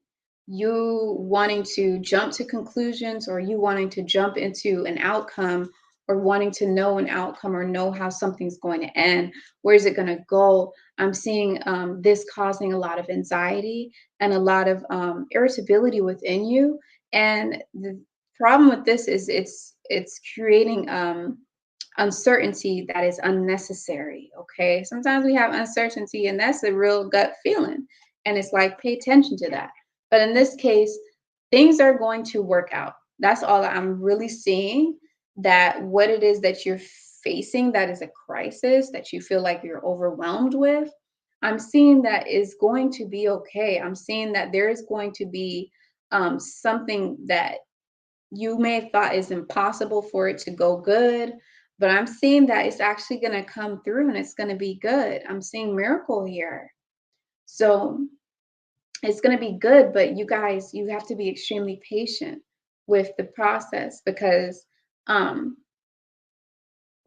You wanting to jump to conclusions or you wanting to jump into an outcome or wanting to know an outcome or know how something's going to end, where's it going to go? I'm seeing this causing a lot of anxiety and a lot of irritability within you. And the problem with this is it's creating uncertainty that is unnecessary. Okay. Sometimes we have uncertainty, and that's a real gut feeling. And it's like, pay attention to that. But in this case, things are going to work out. That's all I'm really seeing. That what it is that you're facing, that is a crisis that you feel like you're overwhelmed with, I'm seeing that is going to be okay. I'm seeing that there is going to be something that you may have thought is impossible for it to go good, but I'm seeing that it's actually going to come through and it's going to be good. I'm seeing miracle here. So it's going to be good, but you guys, you have to be extremely patient with the process because um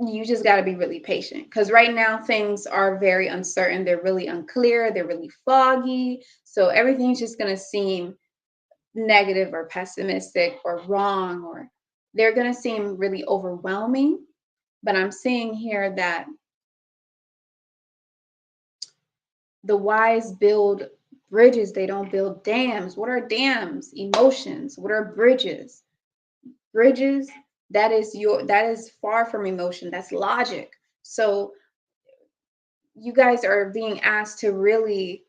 you just got to be really patient because right now things are very uncertain, they're really unclear, they're really foggy, so everything's just going to seem negative or pessimistic or wrong, or they're going to seem really overwhelming. But I'm seeing here that the wise build bridges, they don't build dams. What are dams? Emotions. What are bridges? Bridges, that is far from emotion, that's logic. So you guys are being asked to really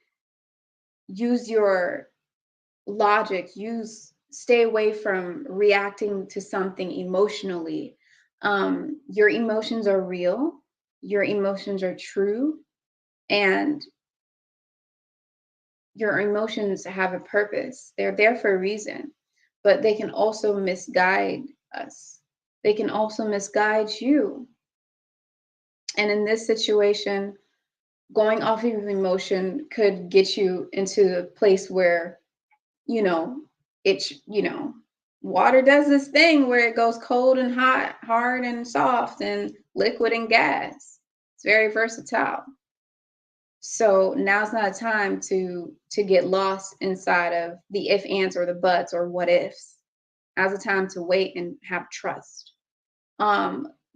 use your logic, stay away from reacting to something emotionally. Your emotions are real, your emotions are true, and your emotions have a purpose. They're there for a reason, but they can also misguide us. They can also misguide you. And in this situation, going off of emotion could get you into a place where, you know, water does this thing where it goes cold and hot, hard and soft, and liquid and gas. It's very versatile. So now's not a time to get lost inside of the if ands or the buts or what ifs. Now's a time to wait and have trust.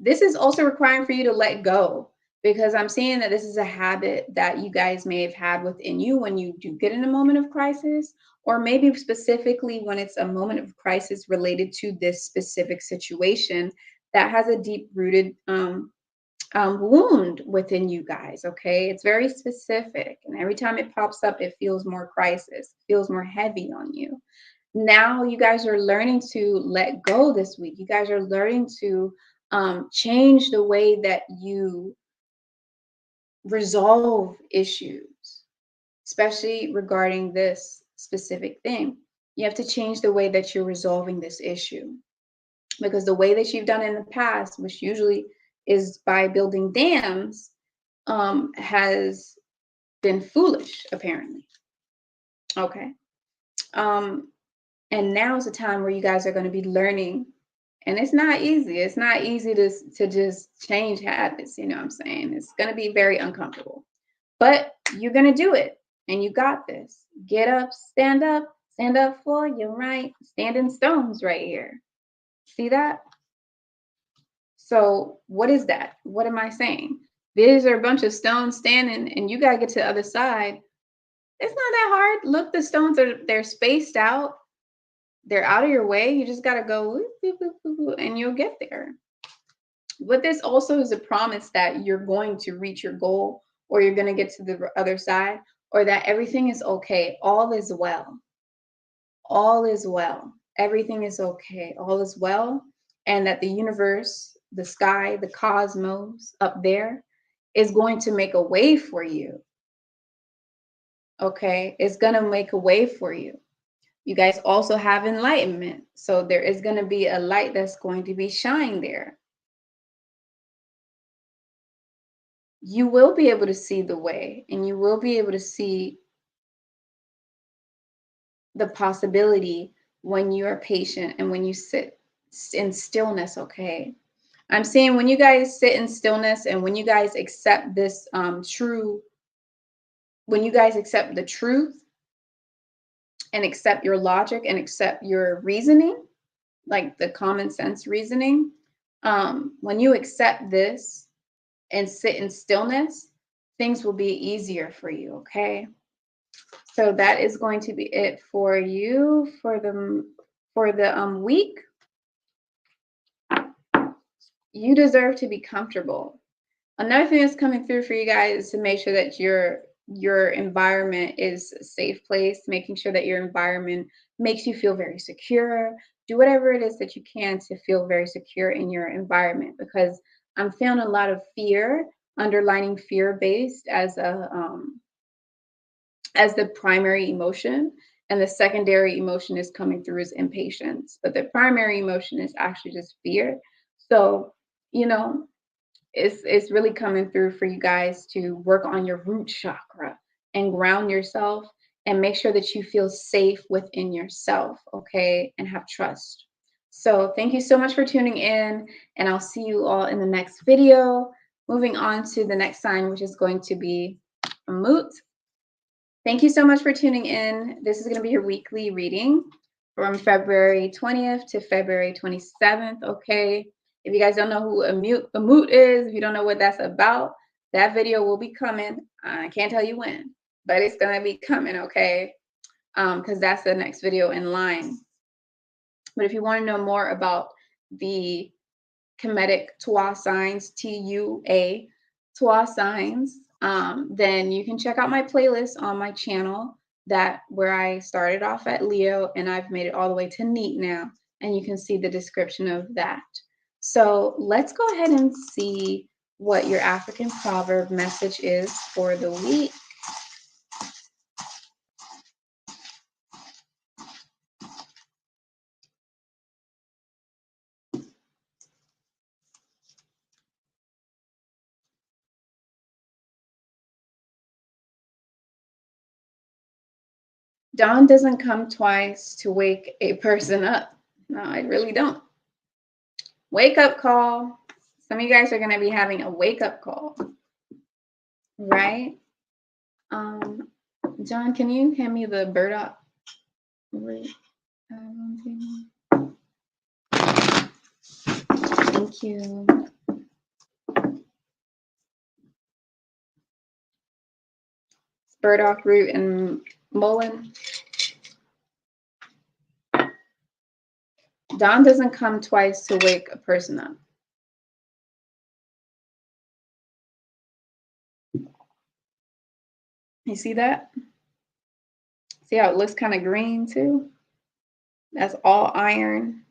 This is also requiring for you to let go because I'm seeing that this is a habit that you guys may have had within you when you do get in a moment of crisis, or maybe specifically when it's a moment of crisis related to this specific situation that has a deep rooted wound within you guys. Okay. It's very specific. And every time it pops up, it feels more crisis, feels more heavy on you. Now you guys are learning to let go this week. You guys are learning to change the way that you resolve issues, especially regarding this specific thing. You have to change the way that you're resolving this issue because the way that you've done in the past, which usually is by building dams, has been foolish, apparently. Okay. Um, and now is the time where you guys are going to be learning, and it's not easy. It's not easy to just change habits. You know what I'm saying? It's going to be very uncomfortable, but you're going to do it, and you got this. Get up, stand up for your right. Standing stones right here. See that? So what is that? What am I saying? These are a bunch of stones standing, and you got to get to the other side. It's not that hard. Look, the stones they're spaced out. They're out of your way. You just got to go whoop, whoop, whoop, whoop, whoop, and you'll get there. But this also is a promise that you're going to reach your goal, or you're going to get to the other side, or that everything is okay. All is well. All is well. Everything is okay. All is well. And that the universe, the sky, the cosmos up there is going to make a way for you. Okay. It's going to make a way for you. You guys also have enlightenment. So there is going to be a light that's going to be shining there. you will be able to see the way, and you will be able to see the possibility when you are patient and when you sit in stillness, okay? I'm saying when you guys sit in stillness and when you guys accept this when you guys accept the truth and accept your logic and accept your reasoning, like the common sense reasoning, when you accept this and sit in stillness, things will be easier for you, okay? So that is going to be it for you for the week. You deserve to be comfortable. Another thing that's coming through for you guys is to make sure that your environment is a safe place, making sure that your environment makes you feel very secure. Do whatever it is that you can to feel very secure in your environment, because I'm feeling a lot of fear, underlining fear based as the primary emotion, and the secondary emotion is coming through as impatience, but the primary emotion is actually just fear. So, you know, it's really coming through for you guys to work on your root chakra and ground yourself and make sure that you feel safe within yourself, okay, and have trust. So thank you so much for tuning in, and I'll see you all in the next video. Moving on to the next sign, which is going to be Amut. Thank you so much for tuning in. This is going to be your weekly reading from February 20th to February 27th, okay? If you guys don't know who Amut is, if you don't know what that's about, that video will be coming. I can't tell you when, but it's going to be coming, okay? Because that's the next video in line. But if you want to know more about the Kemetic Tua signs, Tua, Tua signs, then you can check out my playlist on my channel where I started off at Leo and I've made it all the way to Neat now, and you can see the description of that. So let's go ahead and see what your African proverb message is for the week. Dawn doesn't come twice to wake a person up. No, I really don't. Wake up call. Some of you guys are going to be having a wake up call, right? John, can you hand me the burdock? Thank you. Burdock root and mullein. Dawn doesn't come twice to wake a person up. You see that? See how it looks kind of green too? That's all iron.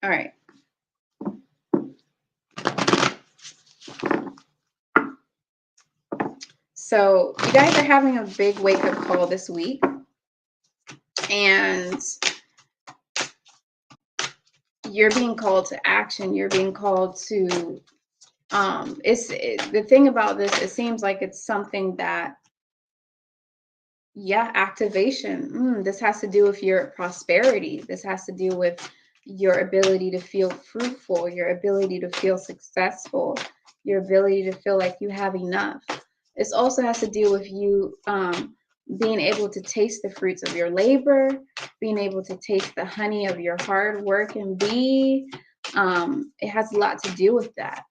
All right. So you guys are having a big wake-up call this week. And you're being called to action. You're being called to the thing about this, it seems like it's something that, yeah, activation. This has to do with your prosperity. This has to do with your ability to feel fruitful, your ability to feel successful, your ability to feel like you have enough. This also has to do with you being able to taste the fruits of your labor, being able to taste the honey of your hard work and be. It has a lot to do with that.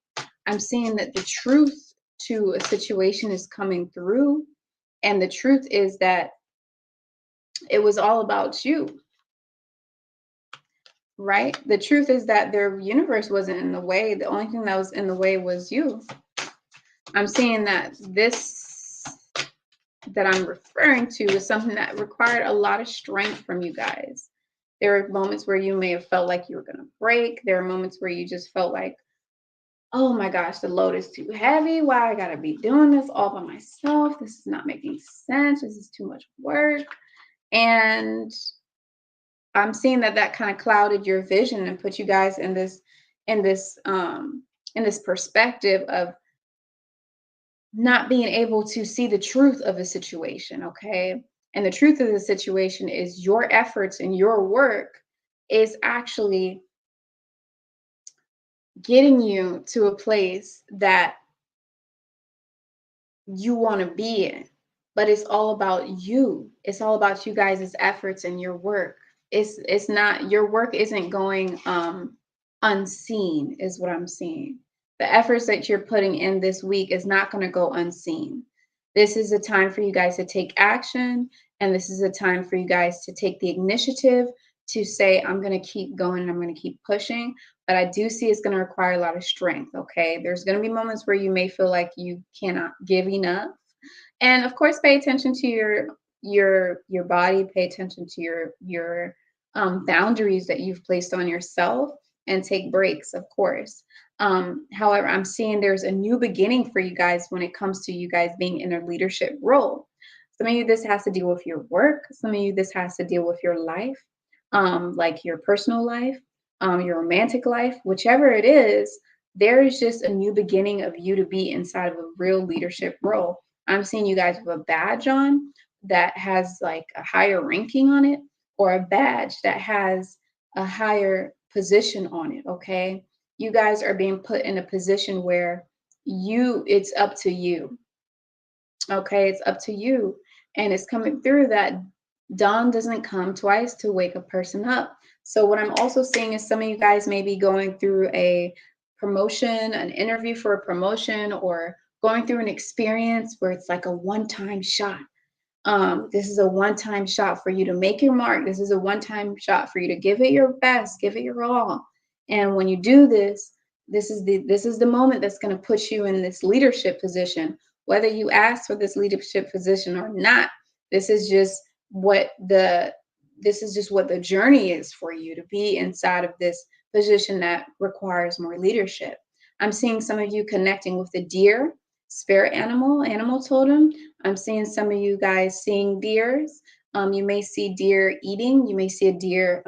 I'm seeing that the truth to a situation is coming through. And the truth is that it was all about you, right? The truth is that their universe wasn't in the way. The only thing that was in the way was you. I'm seeing that this that I'm referring to is something that required a lot of strength from you guys. There are moments where you may have felt like you were going to break. There are moments where you just felt like, oh my gosh, the load is too heavy. Why I gotta be doing this all by myself? This is not making sense. This is too much work. And I'm seeing that kind of clouded your vision and put you guys in this in this perspective of not being able to see the truth of a situation, okay? And the truth of the situation is your efforts and your work is actually getting you to a place that you want to be in. But it's all about you. It's all about you guys' efforts and your work. It's not, your work isn't going unseen, is what I'm seeing. The efforts that you're putting in this week is not going to go unseen. This is a time for you guys to take action, and this is a time for you guys to take the initiative to say, I'm going to keep going and I'm going to keep pushing. But I do see it's going to require a lot of strength. Okay. There's going to be moments where you may feel like you cannot give enough. And of course, pay attention to your body, pay attention to your boundaries that you've placed on yourself, and take breaks, of course. However, I'm seeing there's a new beginning for you guys when it comes to you guys being in a leadership role. Some of you, this has to deal with your work. Some of you, this has to deal with your life, like your personal life, your romantic life, whichever it is. There is just a new beginning of you to be inside of a real leadership role. I'm seeing you guys with a badge on that has like a higher ranking on it, or a badge that has a higher position on it. Okay. You guys are being put in a position where it's up to you. Okay. It's up to you. And it's coming through that dawn doesn't come twice to wake a person up. So what I'm also seeing is some of you guys may be going through a promotion, an interview for a promotion, or going through an experience where it's like a one-time shot. This is a one-time shot for you to make your mark. This is a one-time shot for you to give it your best, give it your all. And when you do this, this is the moment that's going to put you in this leadership position. Whether you ask for this leadership position or not, this is just what the journey is for you to be inside of this position that requires more leadership. I'm seeing some of you connecting with the deer, spirit animal totem. I'm seeing some of you guys seeing deers. You may see deer eating. You may see a deer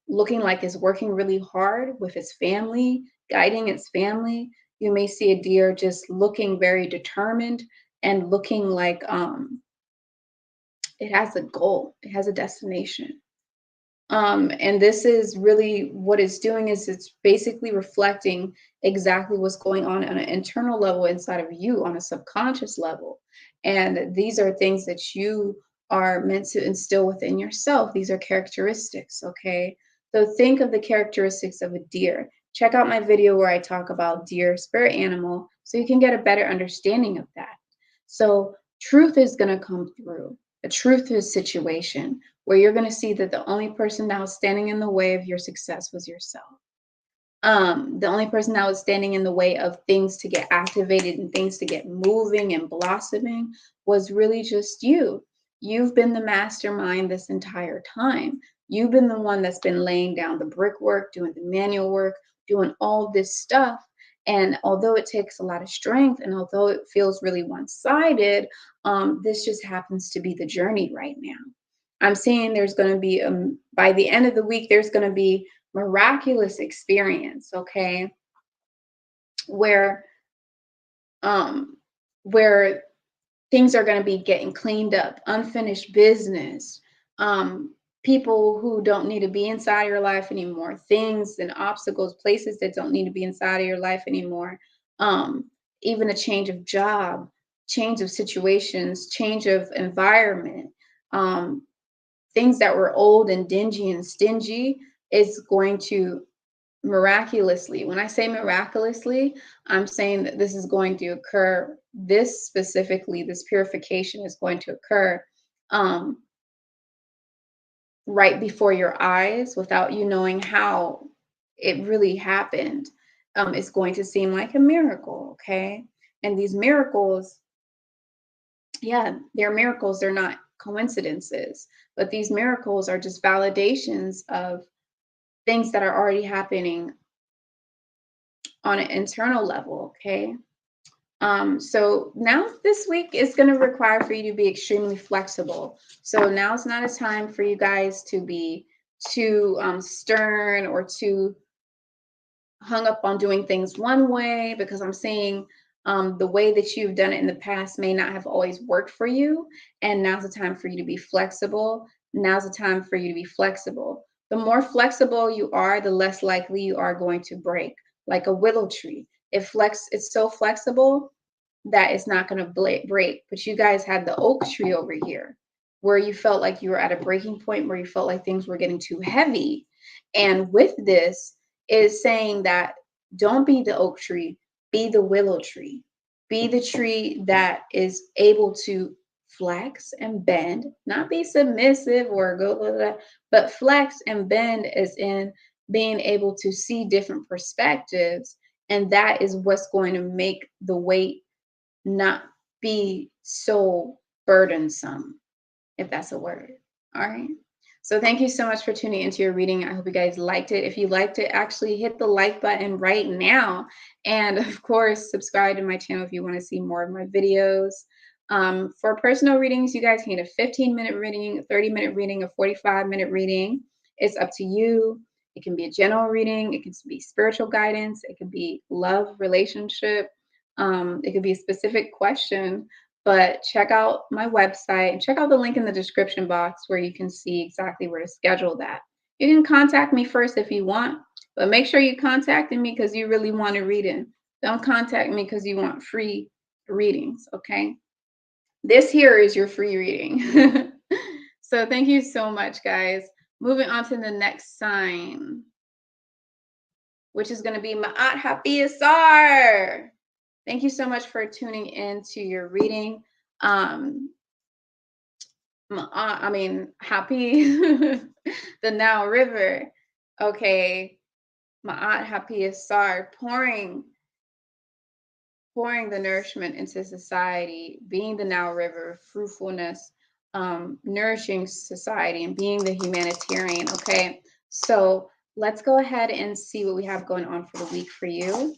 looking like it's working really hard with its family, guiding its family. You may see a deer just looking very determined and looking like it has a goal, it has a destination. And this is really what it's doing, is it's basically reflecting exactly what's going on an internal level inside of you, on a subconscious level. And these are things that you are meant to instill within yourself. These are characteristics, okay? So think of the characteristics of a deer. Check out my video where I talk about deer, spirit animal, so you can get a better understanding of that. So truth is going to come through. A truth is situation where you're going to see that the only person that was standing in the way of your success was yourself. The only person that was standing in the way of things to get activated and things to get moving and blossoming was really just you. You've been the mastermind this entire time. You've been the one that's been laying down the brickwork, doing the manual work, doing all this stuff. And although it takes a lot of strength, and although it feels really one-sided, this just happens to be the journey right now. I'm seeing there's going to be, by the end of the week, there's going to be miraculous experience, okay, where um where things are going to be getting cleaned up, unfinished business, people who don't need to be inside your life anymore, things and obstacles, places that don't need to be inside of your life anymore, even a change of job, change of situations, change of environment, things that were old and dingy and stingy is going to miraculously, when I say miraculously, I'm saying that this is going to occur, this specifically, this purification is going to occur right before your eyes without you knowing how it really happened. It's going to seem like a miracle, okay? And these miracles, yeah, they're miracles, they're not coincidences, but these miracles are just validations of things that are already happening on an internal level, okay? So now this week is going to require for you to be extremely flexible. So now it's not a time for you guys to be too stern or too hung up on doing things one way, because I'm seeing the way that you've done it in the past may not have always worked for you. And now's the time for you to be flexible. Now's the time for you to be flexible. The more flexible you are, the less likely you are going to break. Like a willow tree, it's so flexible that it's not going to break. But you guys had the oak tree over here, where you felt like you were at a breaking point, where you felt like things were getting too heavy. And with this is saying that don't be the oak tree, be the willow tree. Be the tree that is able to flex and bend, not be submissive or go, blah, blah, blah, but flex and bend is in being able to see different perspectives. And that is what's going to make the weight not be so burdensome, if that's a word. All right. So thank you so much for tuning into your reading. I hope you guys liked it. If you liked it, actually hit the like button right now. And of course, subscribe to my channel if you want to see more of my videos. For personal readings, you guys can get a 15-minute reading, a 30-minute reading, a 45-minute reading. It's up to you. It can be a general reading. It can be spiritual guidance. It can be love, relationship. It could be a specific question. But check out my website and check out the link in the description box where you can see exactly where to schedule that. You can contact me first if you want, but make sure you contacted me because you really want to read it. Don't contact me because you want free readings, okay? This here is your free reading. So thank you so much, guys. Moving on to the next sign, which is going to be Ma'at Hapii. Thank you so much for tuning in to your reading. Hapii, the Nile River. Okay, Ma'at Hapii, pouring the nourishment into society, being the Nile River, fruitfulness, nourishing society, and being the humanitarian. Okay, so let's go ahead and see what we have going on for the week for you.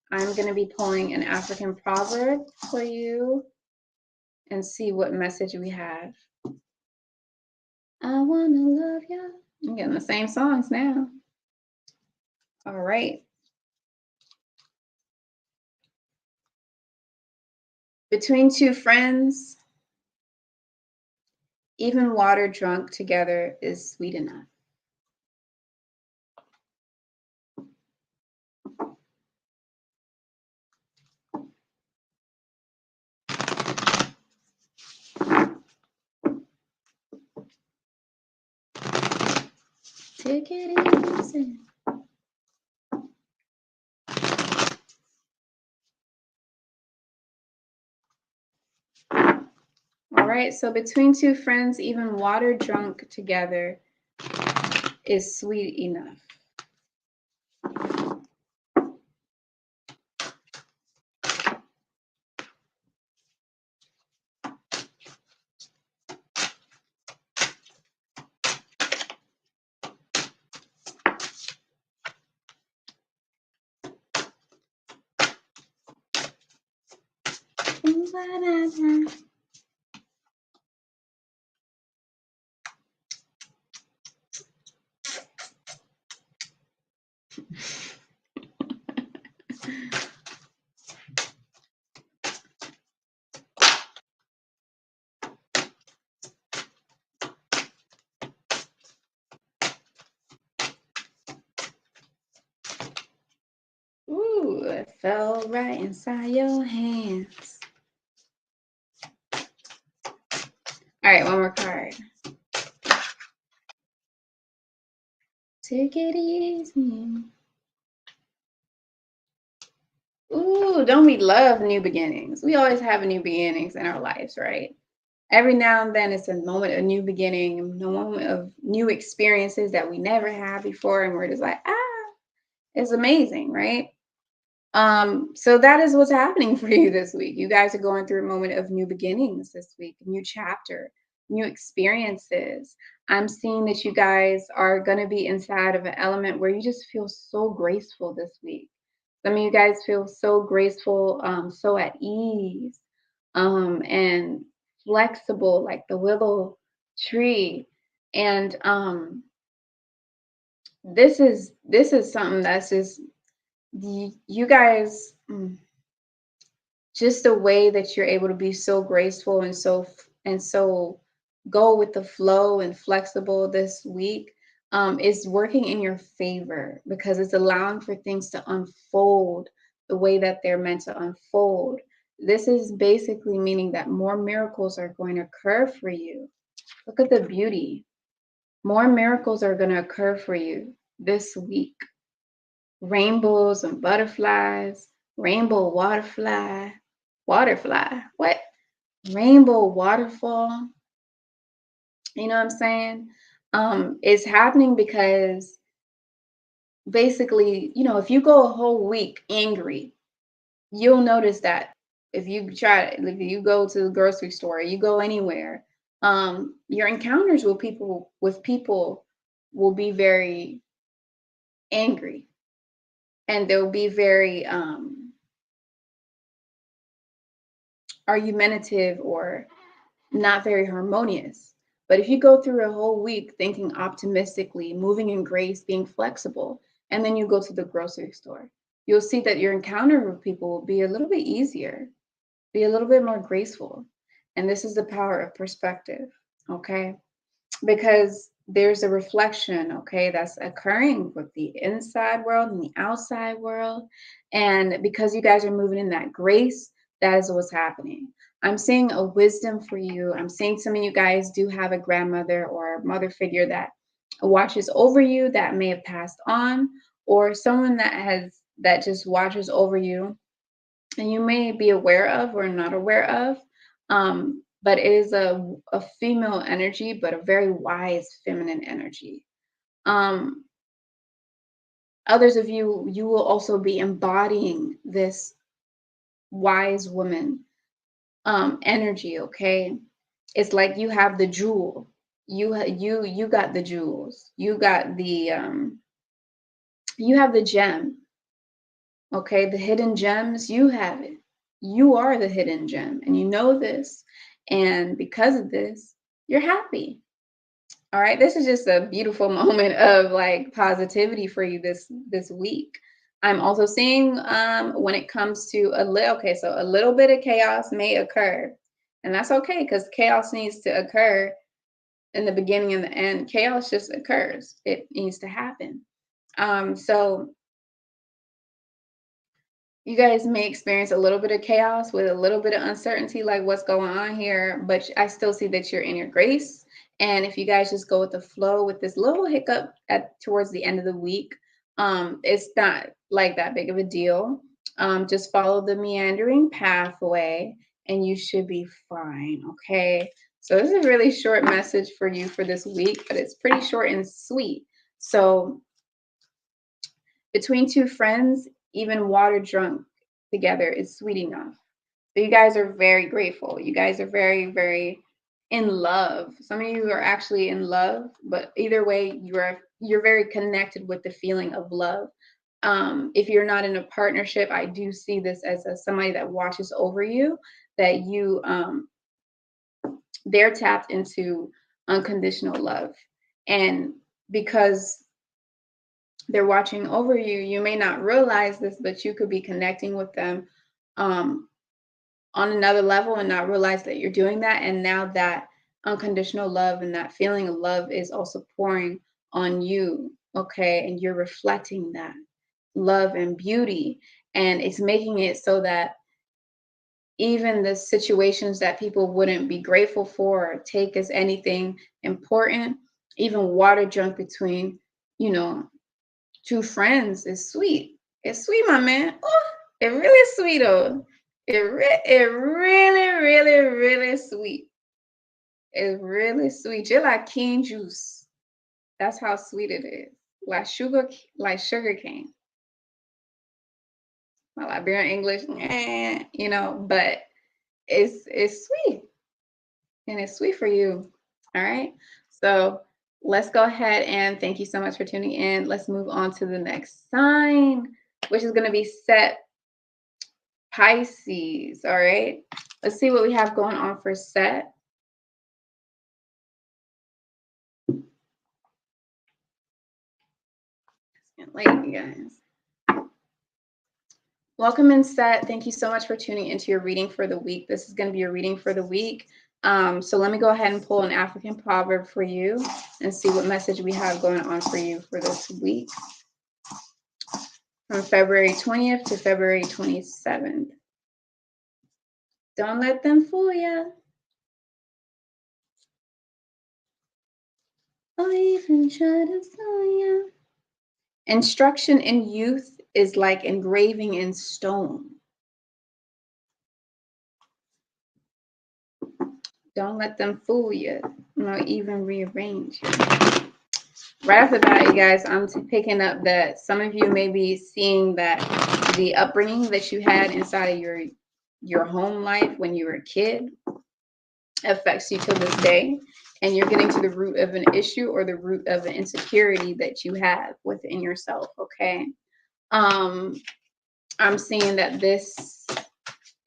I'm going to be pulling an African proverb for you and see what message we have. I want to love you. I'm getting the same songs now. All right. Between two friends, even water drunk together is sweet enough. Take it easy. All right, so between two friends, even water drunk together is sweet enough. Ooh, it fell right inside your hands. All right, one more card. Take it easy. Ooh, don't we love new beginnings? We always have new beginnings in our lives, right? Every now and then it's a moment of new beginning, a moment of new experiences that we never had before. And we're just like, it's amazing, right? So that is what's happening for you this week. You guys are going through a moment of new beginnings this week, a new chapter, new experiences. I'm seeing that you guys are going to be inside of an element where you just feel so graceful this week. Some of you guys feel so graceful, so at ease, and flexible, like the willow tree. And this is something that's just you guys. Just the way that you're able to be so graceful and so go with the flow and flexible this week is working in your favor because it's allowing for things to unfold the way that they're meant to unfold. This is basically meaning that more miracles are going to occur for you. Look at the beauty. More miracles are going to occur for you this week. Rainbows and butterflies, rainbow waterfly, what? Rainbow waterfall, you know what I'm saying? It's happening because basically, if you go a whole week angry, you'll notice that if you go to the grocery store, you go anywhere, your encounters with people will be very angry and they'll be very argumentative or not very harmonious. But if you go through a whole week thinking optimistically, moving in grace, being flexible, and then you go to the grocery store, you'll see that your encounter with people will be a little bit easier, be a little bit more graceful. And this is the power of perspective, okay? Because there's a reflection, okay, that's occurring with the inside world and the outside world. And because you guys are moving in that grace, that is what's happening. I'm seeing a wisdom for you. I'm seeing some of you guys do have a grandmother or a mother figure that watches over you that may have passed on, or someone that just watches over you and you may be aware of or not aware of. But it is a female energy, but a very wise feminine energy. Um, Others of you will also be embodying this wise woman energy. Okay, it's like you have the jewel. You got the jewels. You have the gem. Okay, the hidden gems, you have it. You are the hidden gem, and you know this. And because of this, you're happy. All right, this is just a beautiful moment of like positivity for you this week. I'm also seeing when it comes to so a little bit of chaos may occur, and that's okay because chaos needs to occur in the beginning and the end. Chaos just occurs; it needs to happen. So you guys may experience a little bit of chaos with a little bit of uncertainty, like what's going on here, but I still see that you're in your grace. And if you guys just go with the flow with this little hiccup towards the end of the week, it's not like that big of a deal. Just follow the meandering pathway and you should be fine. Okay. So this is a really short message for you for this week, but it's pretty short and sweet. So between two friends, even water drunk together is sweet enough. So you guys are very grateful. You guys are very, very in love. Some of you are actually in love, but either way, you're very connected with the feeling of love. If you're not in a partnership, I do see this as somebody that watches over you, that they're tapped into unconditional love. And because they're watching over you, you may not realize this, but you could be connecting with them um, on another level and not realize that you're doing that. And now that unconditional love and that feeling of love is also pouring on you, okay? And you're reflecting that love and beauty. And it's making it so that even the situations that people wouldn't be grateful for or take as anything important, even water drunk between, you know, two friends is sweet. It's sweet, my man. Oh, it really is sweet, though. It really, really, really sweet. It's really sweet. You're like cane juice. That's how sweet it is. Like sugar cane. My Liberian English, but it's sweet. And it's sweet for you. All right. So let's go ahead and thank you so much for tuning in. Let's move on to the next sign, which is going to be Set Pisces. All right. Let's see what we have going on for Set. Late, you guys. Welcome in, Set. Thank you so much for tuning into your reading for the week. This is going to be your reading for the week. So let me go ahead and pull an African proverb for you and see what message we have going on for you for this week from February 20th to February 27th. Don't let them fool you. Or even try to fool you. Instruction in youth is like engraving in stone. Don't let them fool you, or even rearrange you. Right off the bat, you guys, I'm picking up that some of you may be seeing that the upbringing that you had inside of your home life when you were a kid affects you till this day, and you're getting to the root of an issue or the root of an insecurity that you have within yourself. Okay, I'm seeing that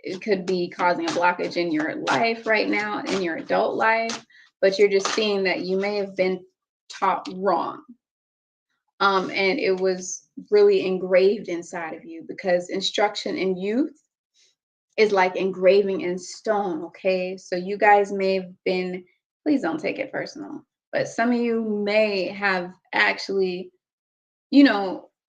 it could be causing a blockage in your life right now, in your adult life, but you're just seeing that you may have been taught wrong. And it was really engraved inside of you, because instruction in youth is like engraving in stone. Okay, so you guys may have been, please don't take it personal, but some of you may have actually,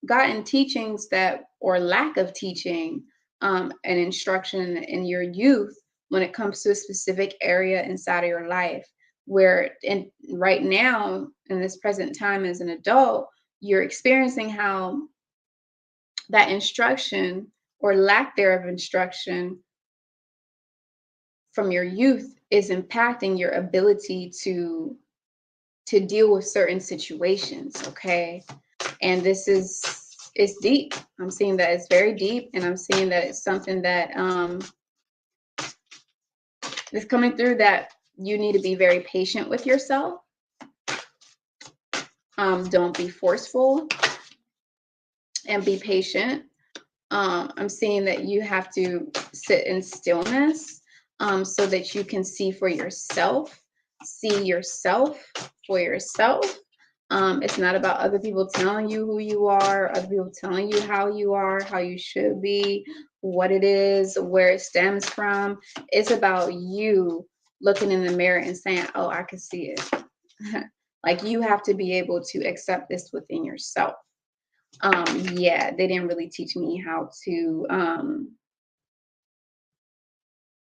gotten teachings that, or lack of teaching, and instruction in your youth when it comes to a specific area inside of your life, where right now in this present time as an adult, you're experiencing how that instruction or lack thereof instruction from your youth is impacting your ability to deal with certain situations. Okay, and this it's deep. I'm seeing that it's very deep, and I'm seeing that it's something that is coming through, that you need to be very patient with yourself. Don't be forceful, and be patient. I'm seeing that you have to sit in stillness, so that you can see for yourself, see yourself for yourself. It's not about other people telling you who you are, other people telling you how you are, how you should be, what it is, where it stems from. It's about you looking in the mirror and saying, oh, I can see it. Like, you have to be able to accept this within yourself. Yeah, they didn't really teach me how to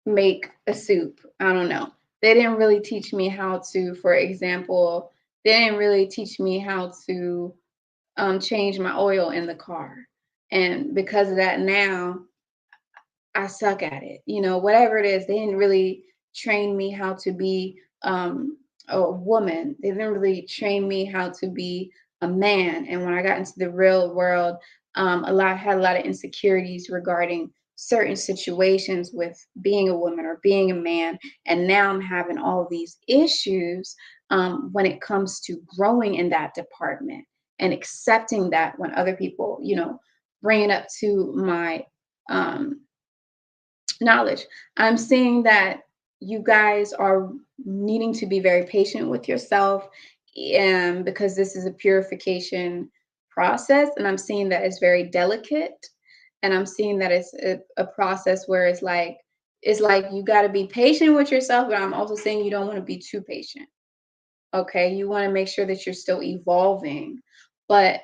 make a soup. I don't know. They didn't really teach me how to, for example, they didn't really teach me how to change my oil in the car. And because of that, now I suck at it. Whatever it is, they didn't really train me how to be a woman. They didn't really train me how to be a man. And when I got into the real world, had a lot of insecurities regarding certain situations with being a woman or being a man. And now I'm having all these issues when it comes to growing in that department and accepting that when other people, bring it up to my knowledge. I'm seeing that you guys are needing to be very patient with yourself, because this is a purification process, and I'm seeing that it's very delicate, and I'm seeing that it's a process where it's like you got to be patient with yourself, but I'm also saying you don't want to be too patient. Okay, you want to make sure that you're still evolving, but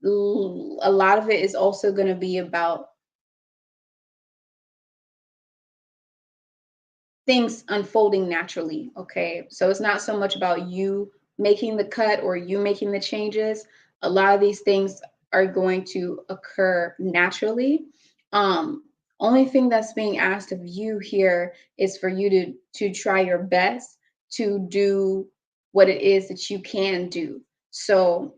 a lot of it is also going to be about things unfolding naturally. Okay, so it's not so much about you making the cut or you making the changes. A lot of these things are going to occur naturally. Only thing that's being asked of you here is for you to try your best to do what it is that you can do. So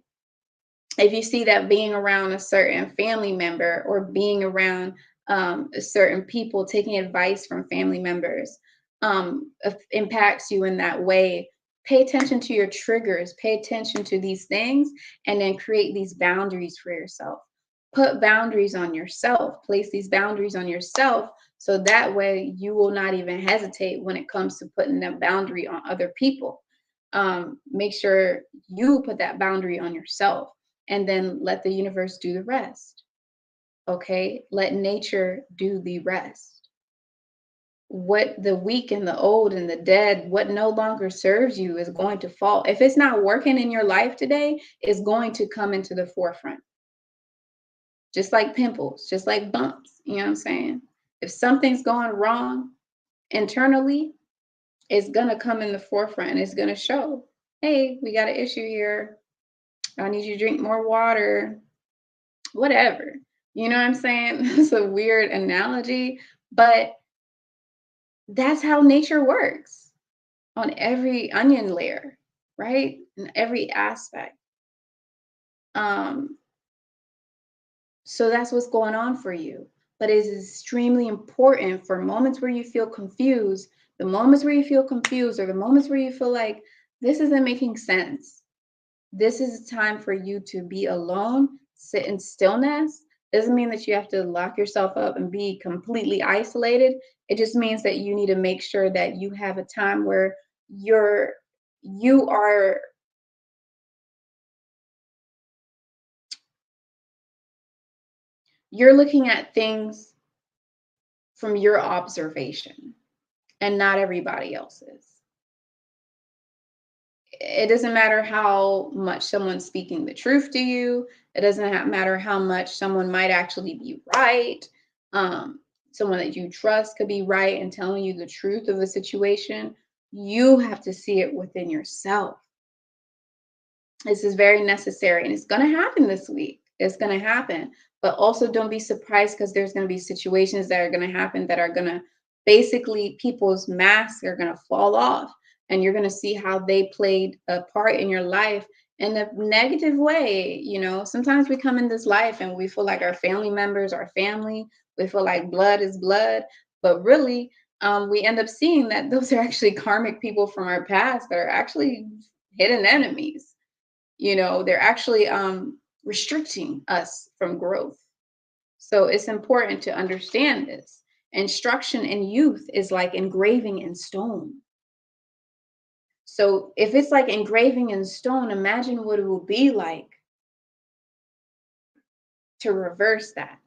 if you see that being around a certain family member or being around certain people, taking advice from family members impacts you in that way, pay attention to your triggers, pay attention to these things, and then create these boundaries for yourself. Put boundaries on yourself, place these boundaries on yourself, so that way you will not even hesitate when it comes to putting that boundary on other people. Make sure you put that boundary on yourself. and then let the universe do the rest. Okay? Let nature do the rest. What the weak and the old and the dead, what no longer serves you is going to fall. If it's not working in your life today, it's going to come into the forefront. Just like pimples, just like bumps. You know what I'm saying? If something's going wrong internally, it's going to come in the forefront and it's going to show, hey, we got an issue here. I need you to drink more water, whatever. You know what I'm saying? It's a weird analogy, but that's how nature works on every onion layer, right? In every aspect. Um, so that's what's going on for you. But it is extremely important for moments where you feel confused, the moments where you feel confused, or the moments where you feel like this isn't making sense. This is a time for you to be alone, sit in stillness. Doesn't mean that you have to lock yourself up and be completely isolated. It just means that you need to make sure that you have a time where you are you're looking at things from your observation and not everybody else's. It doesn't matter how much someone's speaking the truth to you. It doesn't matter how much someone might actually be right. Um, Someone that you trust could be right and telling you the truth of the situation. You have to see it within yourself. This is very necessary and it's going to happen this week. It's going to happen. But also don't be surprised because there's going to be situations that are going to happen that are going to basically people's masks are going to fall off and you're going to see how they played a part in your life in a negative way. You know, sometimes we come in this life and we feel like our family members are family. We feel like blood is blood, but really we end up seeing that those are actually karmic people from our past that are actually hidden enemies. You know, they're actually restricting us from growth. So it's important to understand this. Instruction in youth is like engraving in stone. So if it's like engraving in stone, imagine what it will be like to reverse that.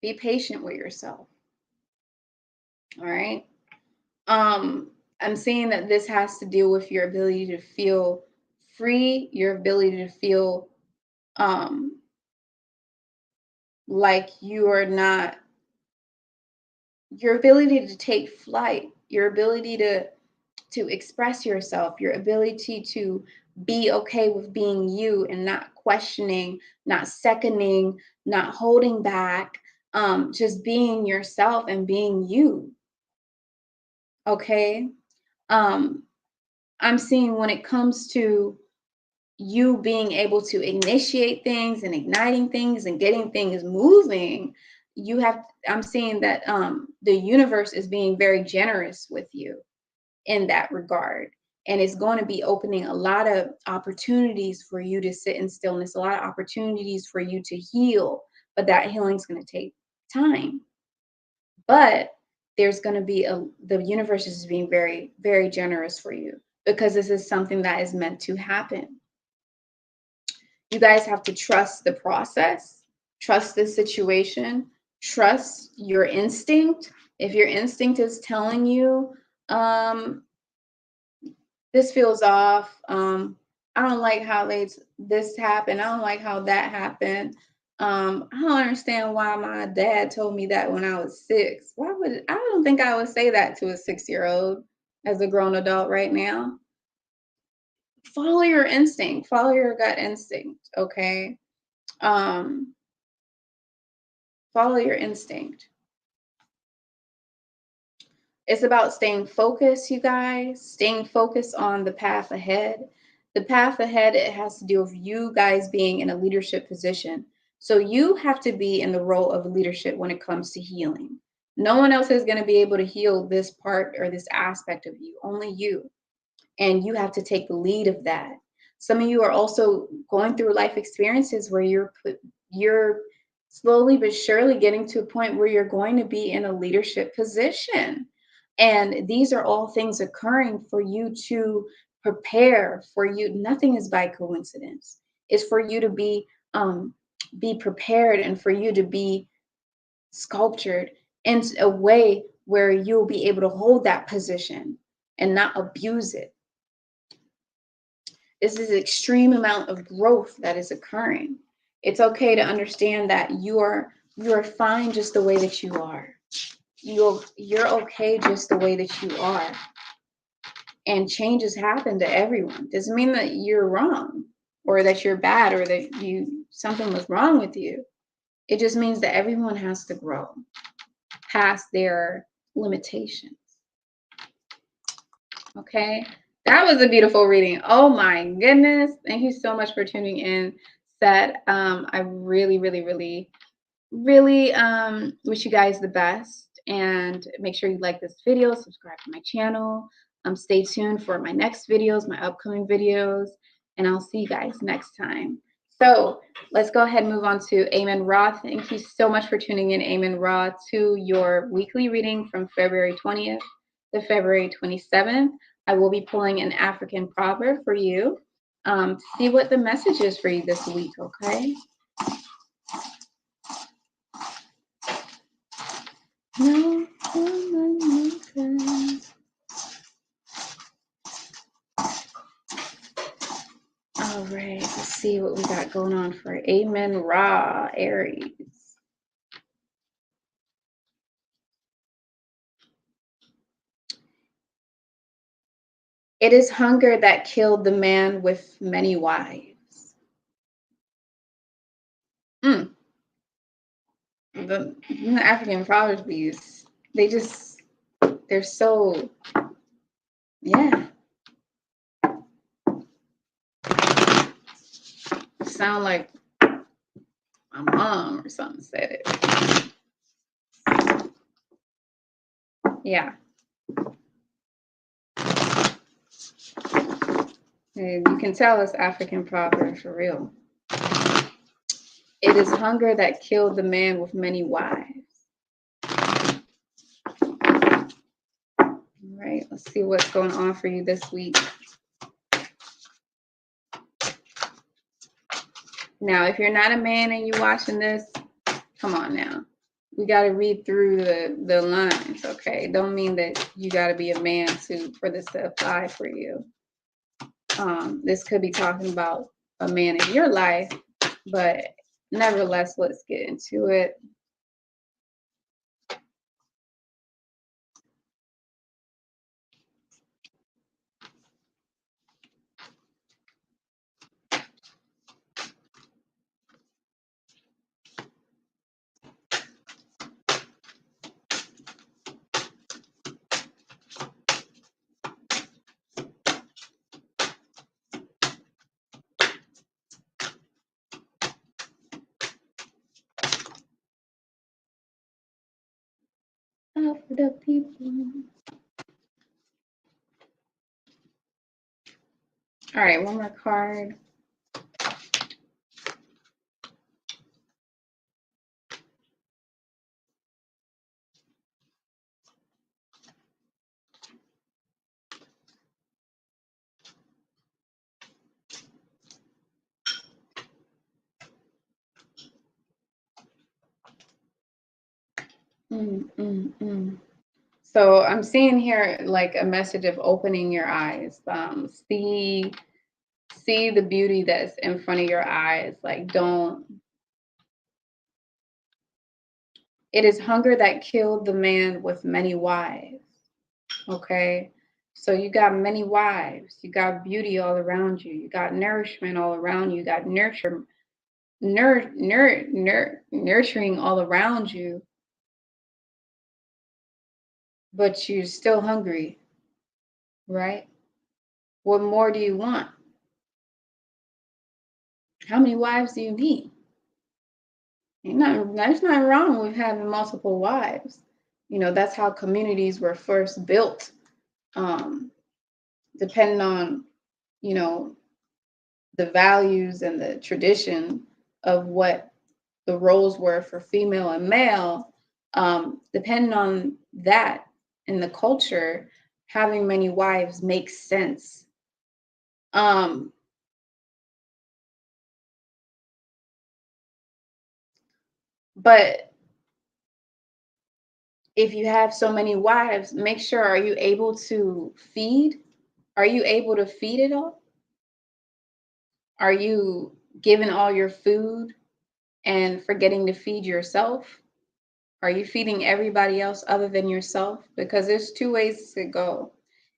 Be patient with yourself. All right. I'm seeing that this has to deal with your ability to feel free, your ability to feel um like you are not your ability to take flight, your ability to express yourself, your ability to be okay with being you and not questioning, not seconding, not holding back, just being yourself and being you. Okay. Um, I'm seeing when it comes to you being able to initiate things and igniting things and getting things moving, I'm seeing that the universe is being very generous with you in that regard. And it's going to be opening a lot of opportunities for you to sit in stillness, a lot of opportunities for you to heal, but that healing is going to take time. But there's going to be the universe is being very, very generous for you because this is something that is meant to happen. You guys have to trust the process, trust the situation, trust your instinct. If your instinct is telling you, this feels off, I don't like how this happened, I don't like how that happened. I don't understand why my dad told me that when I was 6. I don't think I would say that to a 6-year-old as a grown adult right now. Follow your instinct, follow your gut instinct, okay? Um, Follow your instinct. It's about staying focused, you guys, staying focused on the path ahead. The path ahead, it has to do with you guys being in a leadership position. So you have to be in the role of leadership when it comes to healing. No one else is going to be able to heal this part or this aspect of you, only you. And you have to take the lead of that. Some of you are also going through life experiences where you're slowly but surely getting to a point where you're going to be in a leadership position. And these are all things occurring for you to prepare for you. Nothing is by coincidence. It's for you to be prepared and for you to be sculptured in a way where you'll be able to hold that position and not abuse it. This is an extreme amount of growth that is occurring. It's okay to understand that you're fine just the way that you are. You're okay just the way that you are. And changes happen to everyone. Doesn't mean that you're wrong or that you're bad or that something was wrong with you. It just means that everyone has to grow past their limitations. Okay, that was a beautiful reading. Oh my goodness. Thank you so much for tuning in, Set. I really, really, really, really wish you guys the best. And make sure you like this video, subscribe to my channel. Stay tuned for my next videos, my upcoming videos, and I'll see you guys next time. So let's go ahead and move on to Amen Ra. Thank you so much for tuning in, Amen Ra, to your weekly reading from February 20th to February 27th. I will be pulling an African proverb for you to see what the message is for you this week, okay? No, all right, let's see what we got going on for Amen Ra, Aries. It is hunger that killed the man with many wives. The African proverbs, they're so, yeah. Sound like my mom or something said it. Yeah. And you can tell it's African proverbs for real. It is hunger that killed the man with many wives. All right, let's see what's going on for you this week. Now, if you're not a man and you're watching this, come on now. We got to read through the lines, okay? Don't mean that you got to be a man for this to apply for you. This could be talking about a man in your life, but nevertheless, let's get into it. Out for the people. All right, one more card. So I'm seeing here like a message of opening your eyes. See the beauty that's in front of your eyes. Like it is hunger that killed the man with many wives. Okay. So you got many wives. You got beauty all around you. You got nourishment all around you. You got nurturing all around you. But you're still hungry, right? What more do you want? How many wives do you need? There's nothing wrong with having multiple wives. That's how communities were first built. Depending on, the values and the tradition of what the roles were for female and male, depending on that in the culture, having many wives makes sense Um, but if you have so many wives, make sure, are you able to feed? Are you able to feed it all? Are you giving all your food and forgetting to feed yourself? Are you feeding everybody else other than yourself? Because there's two ways to go.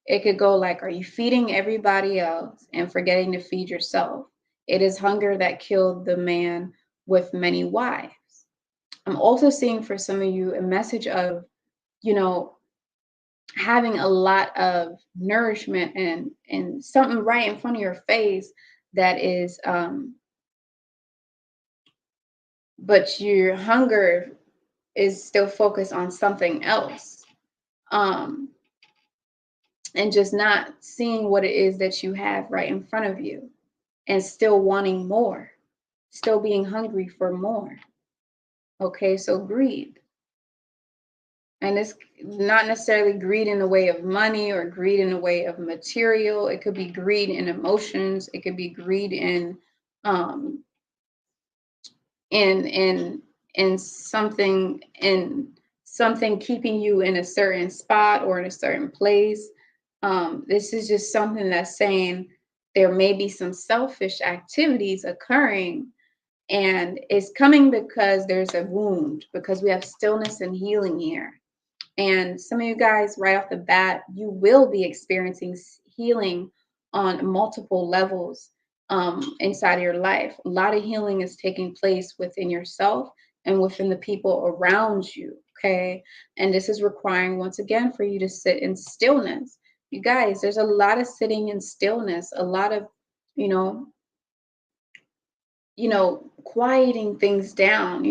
It could go like, are you feeding everybody else and forgetting to feed yourself? It is hunger that killed the man with many wives. I'm also seeing for some of you a message of, you know, having a lot of nourishment and something right in front of your face that is but your hunger is still focused on something else. Um and just not seeing what it is that you have right in front of you and still wanting more, still being hungry for more. Okay, so greed. And it's not necessarily greed in the way of money or greed in the way of material. It could be greed in emotions. It could be greed um in in in something keeping you in a certain spot or in a certain place. This is just something that's saying there may be some selfish activities occurring, and it's coming because there's a wound, because we have stillness and healing here. And some of you guys, right off the bat, you will be experiencing healing on multiple levels inside of your life. A lot of healing is taking place within yourself and within the people around you. Okay. And this is requiring, once again, for you to sit in stillness. You guys, there's a lot of sitting in stillness, a lot of, you know, quieting things down,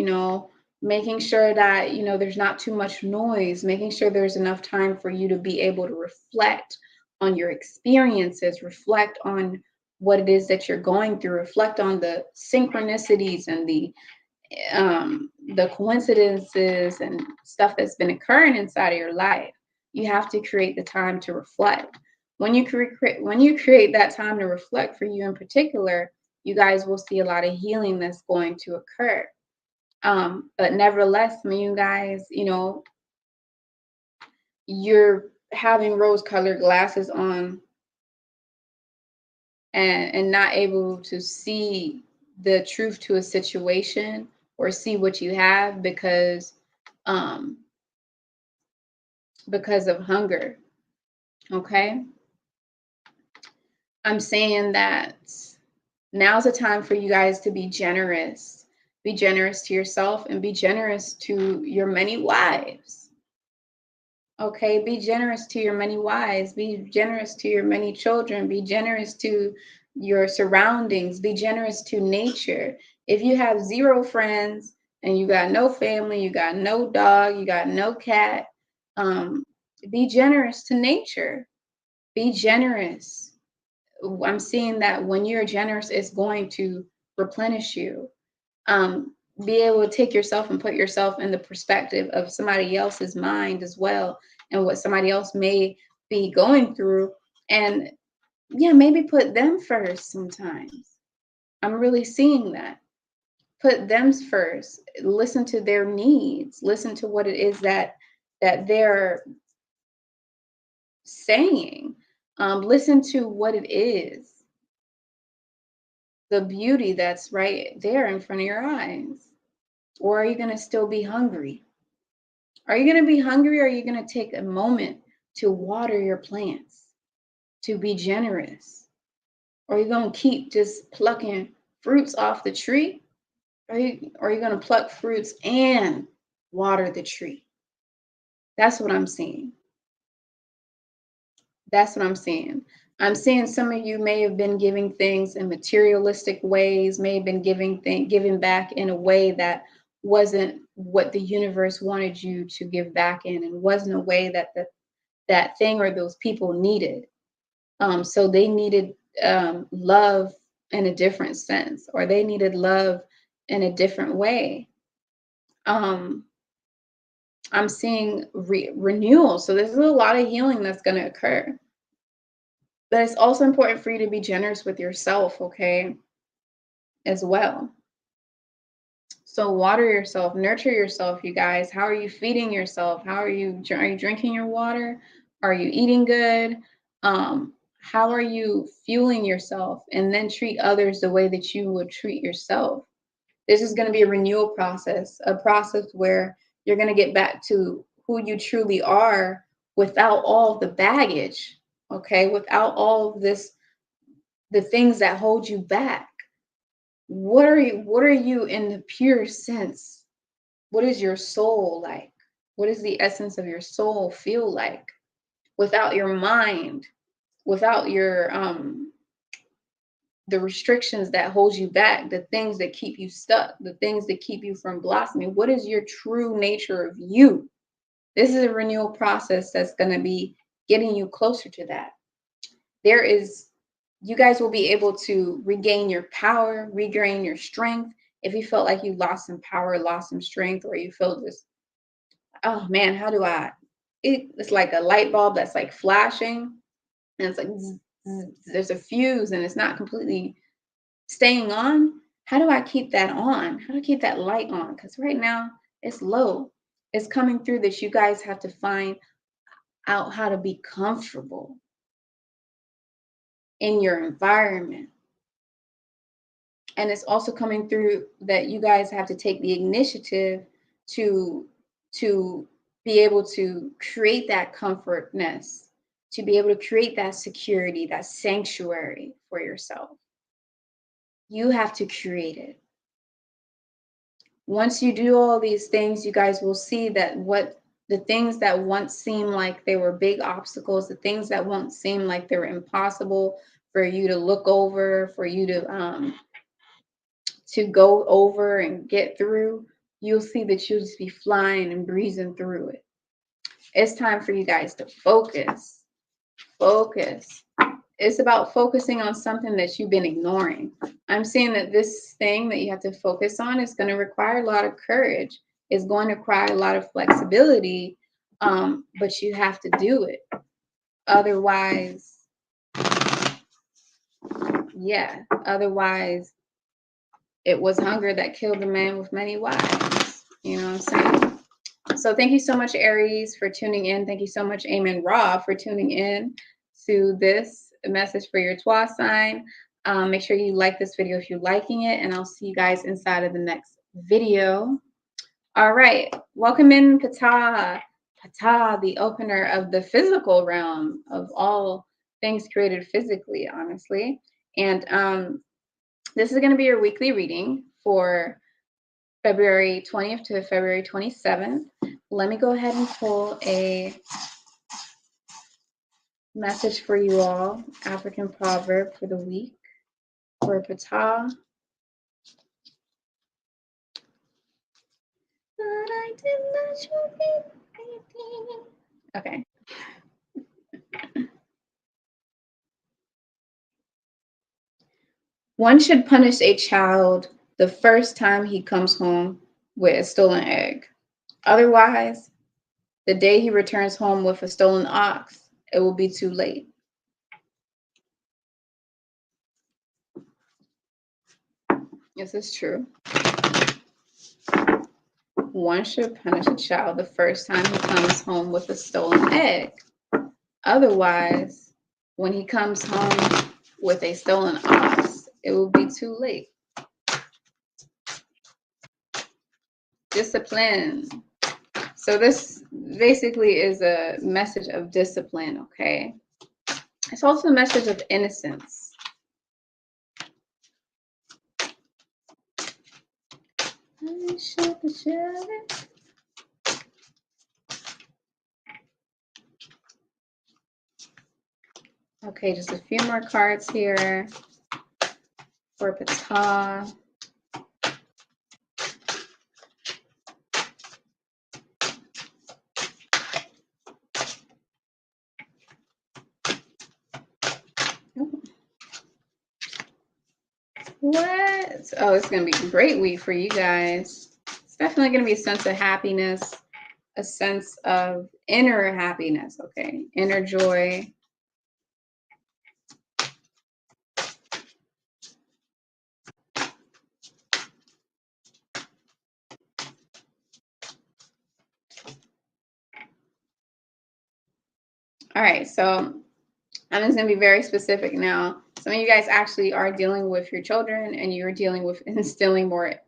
making sure that, there's not too much noise, making sure there's enough time for you to be able to reflect on your experiences, reflect on what it is that you're going through, reflect on the synchronicities and the coincidences and stuff that's been occurring inside of your life. You have to create the time to reflect. When you create that time to reflect for you in particular, you guys will see a lot of healing that's going to occur. But nevertheless, when you guys, you're having rose-colored glasses on and not able to see the truth to a situation or see what you have um because of hunger. Okay, I'm saying that now's the time for you guys to be generous. Be generous to yourself and be generous to your many wives. Okay, be generous to your many wives. Be generous to your many children. Be generous to your surroundings. Be generous to nature. If you have zero friends and you got no family, you got no dog, you got no cat, um, be generous to nature. Be generous. I'm seeing that when you're generous, it's going to replenish you. Be able to take yourself and put yourself in the perspective of somebody else's mind as well, and what somebody else may be going through. And yeah, maybe put them first sometimes. I'm really seeing that. Put them first. Listen to their needs. Listen to what it is that they're saying. Listen to what it is, the beauty that's right there in front of your eyes. Or are you going to still be hungry? Are you going to be hungry, or are you going to take a moment to water your plants, to be generous? Or are you going to keep just plucking fruits off the tree? Or are you going to pluck fruits and water the tree? That's what I'm seeing. That's what I'm seeing. I'm seeing some of you may have been giving things in materialistic ways, may have been giving back in a way that wasn't what the universe wanted you to give back in, and wasn't a way that that thing or those people needed. So they needed love in a different sense, or they needed love in a different way. Um, I'm seeing renewal. So there's a lot of healing that's going to occur. But it's also important for you to be generous with yourself, okay, as well. So water yourself, nurture yourself, you guys. How are you feeding yourself? Are you drinking your water? Are you eating good? How are you fueling yourself? And then treat others the way that you would treat yourself. This is going to be a renewal process, a process where you're going to get back to who you truly are without all the baggage, okay? Without all of this, the things that hold you back. What are you in the pure sense? What is your soul like? What does the essence of your soul feel like without your mind, without your the restrictions that hold you back, the things that keep you stuck, the things that keep you from blossoming? What is your true nature of you? This is a renewal process that's going to be getting you closer to that. You guys will be able to regain your power, regain your strength. If you felt like you lost some power, lost some strength, or you feel this, oh man, how do it's like a light bulb that's like flashing, and it's like there's a fuse and it's not completely staying on. How do I keep that on? How do I keep that light on? Because right now it's low. It's coming through that you guys have to find out how to be comfortable in your environment. And it's also coming through that you guys have to take the initiative to be able to create that comfortness, to be able to create that security, that sanctuary for yourself. You have to create it. Once you do all these things, you guys will see that the things that once seemed like they were big obstacles, the things that once seemed like they were impossible for you to look over, for you to go over and get through, you'll see that you'll just be flying and breezing through it. It's time for you guys to focus. Focus. It's about focusing on something that you've been ignoring. I'm seeing that this thing that you have to focus on is going to require a lot of courage. It's going to require a lot of flexibility, but you have to do it. Otherwise, it was hunger that killed the man with many wives. You know what I'm saying? So thank you so much, Aries, for tuning in. Thank you so much, Amen Ra, for tuning in to this message for your Twa sign. Make sure you like this video if you're liking it, and I'll see you guys inside of the next video. All right. Welcome in, Ptah. Ptah, the opener of the physical realm of all things created physically, honestly. And this is going to be your weekly reading for February 20th to February 27th. Let me go ahead and pull a message for you all, African proverb for the week for Ptah. But I did not show anything. Okay. One should punish a child the first time he comes home with a stolen egg. Otherwise, the day he returns home with a stolen ox, it will be too late. This is true. One should punish a child the first time he comes home with a stolen egg. Otherwise, when he comes home with a stolen ox, it will be too late. Discipline. So this basically is a message of discipline, okay? It's also a message of innocence. Okay, just a few more cards here for Ptah. What? Oh, it's going to be a great week for you guys. It's definitely going to be a sense of happiness, a sense of inner happiness, okay? Inner joy. All right, so I'm just gonna be very specific now. Some of you guys actually are dealing with your children, and you're dealing with instilling more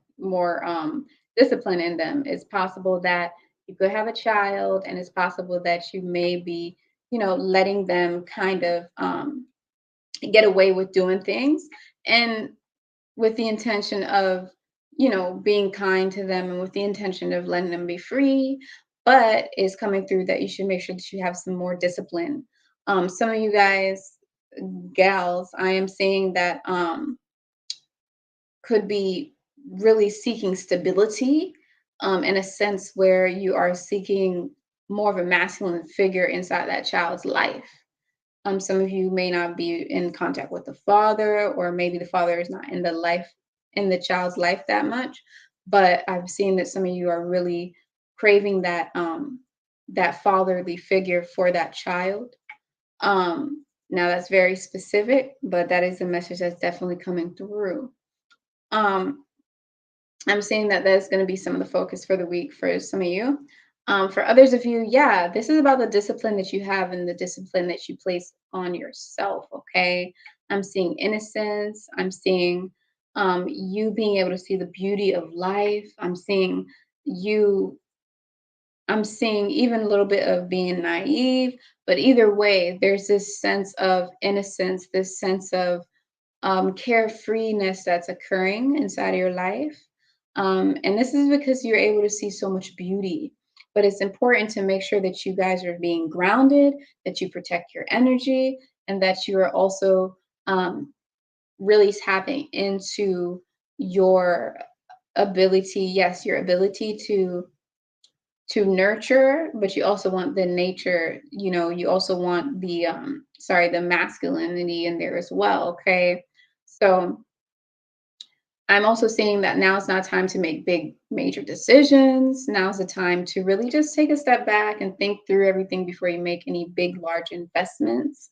discipline in them. It's possible that you could have a child, and it's possible that you may be, letting them kind of get away with doing things, and with the intention of, being kind to them, and with the intention of letting them be free, but it's coming through that you should make sure that you have some more discipline. Some of you guys, gals, I am seeing that could be really seeking stability, in a sense where you are seeking more of a masculine figure inside that child's life. Some of you may not be in contact with the father, or maybe the father is not in the child's life that much. But I've seen that some of you are really craving that fatherly figure for that child. Now that's very specific, but that is a message that's definitely coming through. Um, I'm seeing that that's going to be some of the focus for the week for some of you. For others of you, yeah, this is about the discipline that you have and the discipline that you place on yourself. Okay. I'm seeing innocence. I'm seeing you being able to see the beauty of life. You, I'm seeing even a little bit of being naive, but either way, there's this sense of innocence, this sense of carefreeness that's occurring inside of your life. And this is because you're able to see so much beauty. But it's important to make sure that you guys are being grounded, that you protect your energy, and that you are also really tapping into your ability. Yes, your ability to nurture, but you also want the nature. You also want the masculinity in there as well. Okay, so I'm also seeing that now is not time to make big major decisions. Now's the time to really just take a step back and think through everything before you make any big, large investments.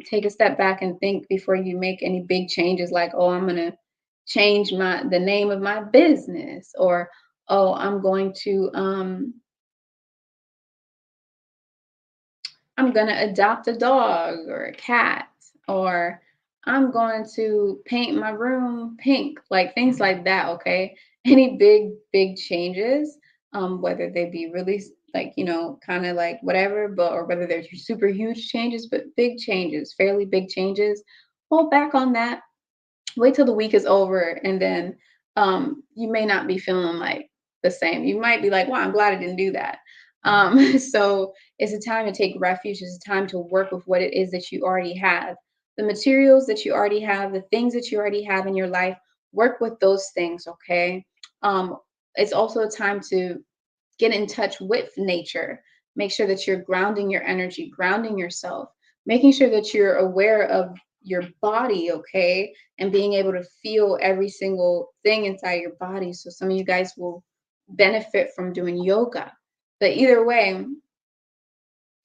Take a step back and think before you make any big changes, like, oh, I'm gonna change the name of my business, or oh, I'm gonna adopt a dog or a cat, or I'm going to paint my room pink, like things like that. Okay. Any big, big changes, whether they be really like, kind of like whatever, but or whether they're super huge changes, but big changes, fairly big changes, hold back on that. Wait till the week is over, and then you may not be feeling like the same. You might be like, wow, I'm glad I didn't do that. So it's a time to take refuge. It's a time to work with what it is that you already have, the materials that you already have, the things that you already have in your life. Work with those things. Okay. um, it's also a time to get in touch with nature. Make sure that you're grounding your energy, grounding yourself, making sure that you're aware of your body, okay? And being able to feel every single thing inside your body. So some of you guys will benefit from doing yoga. But either way,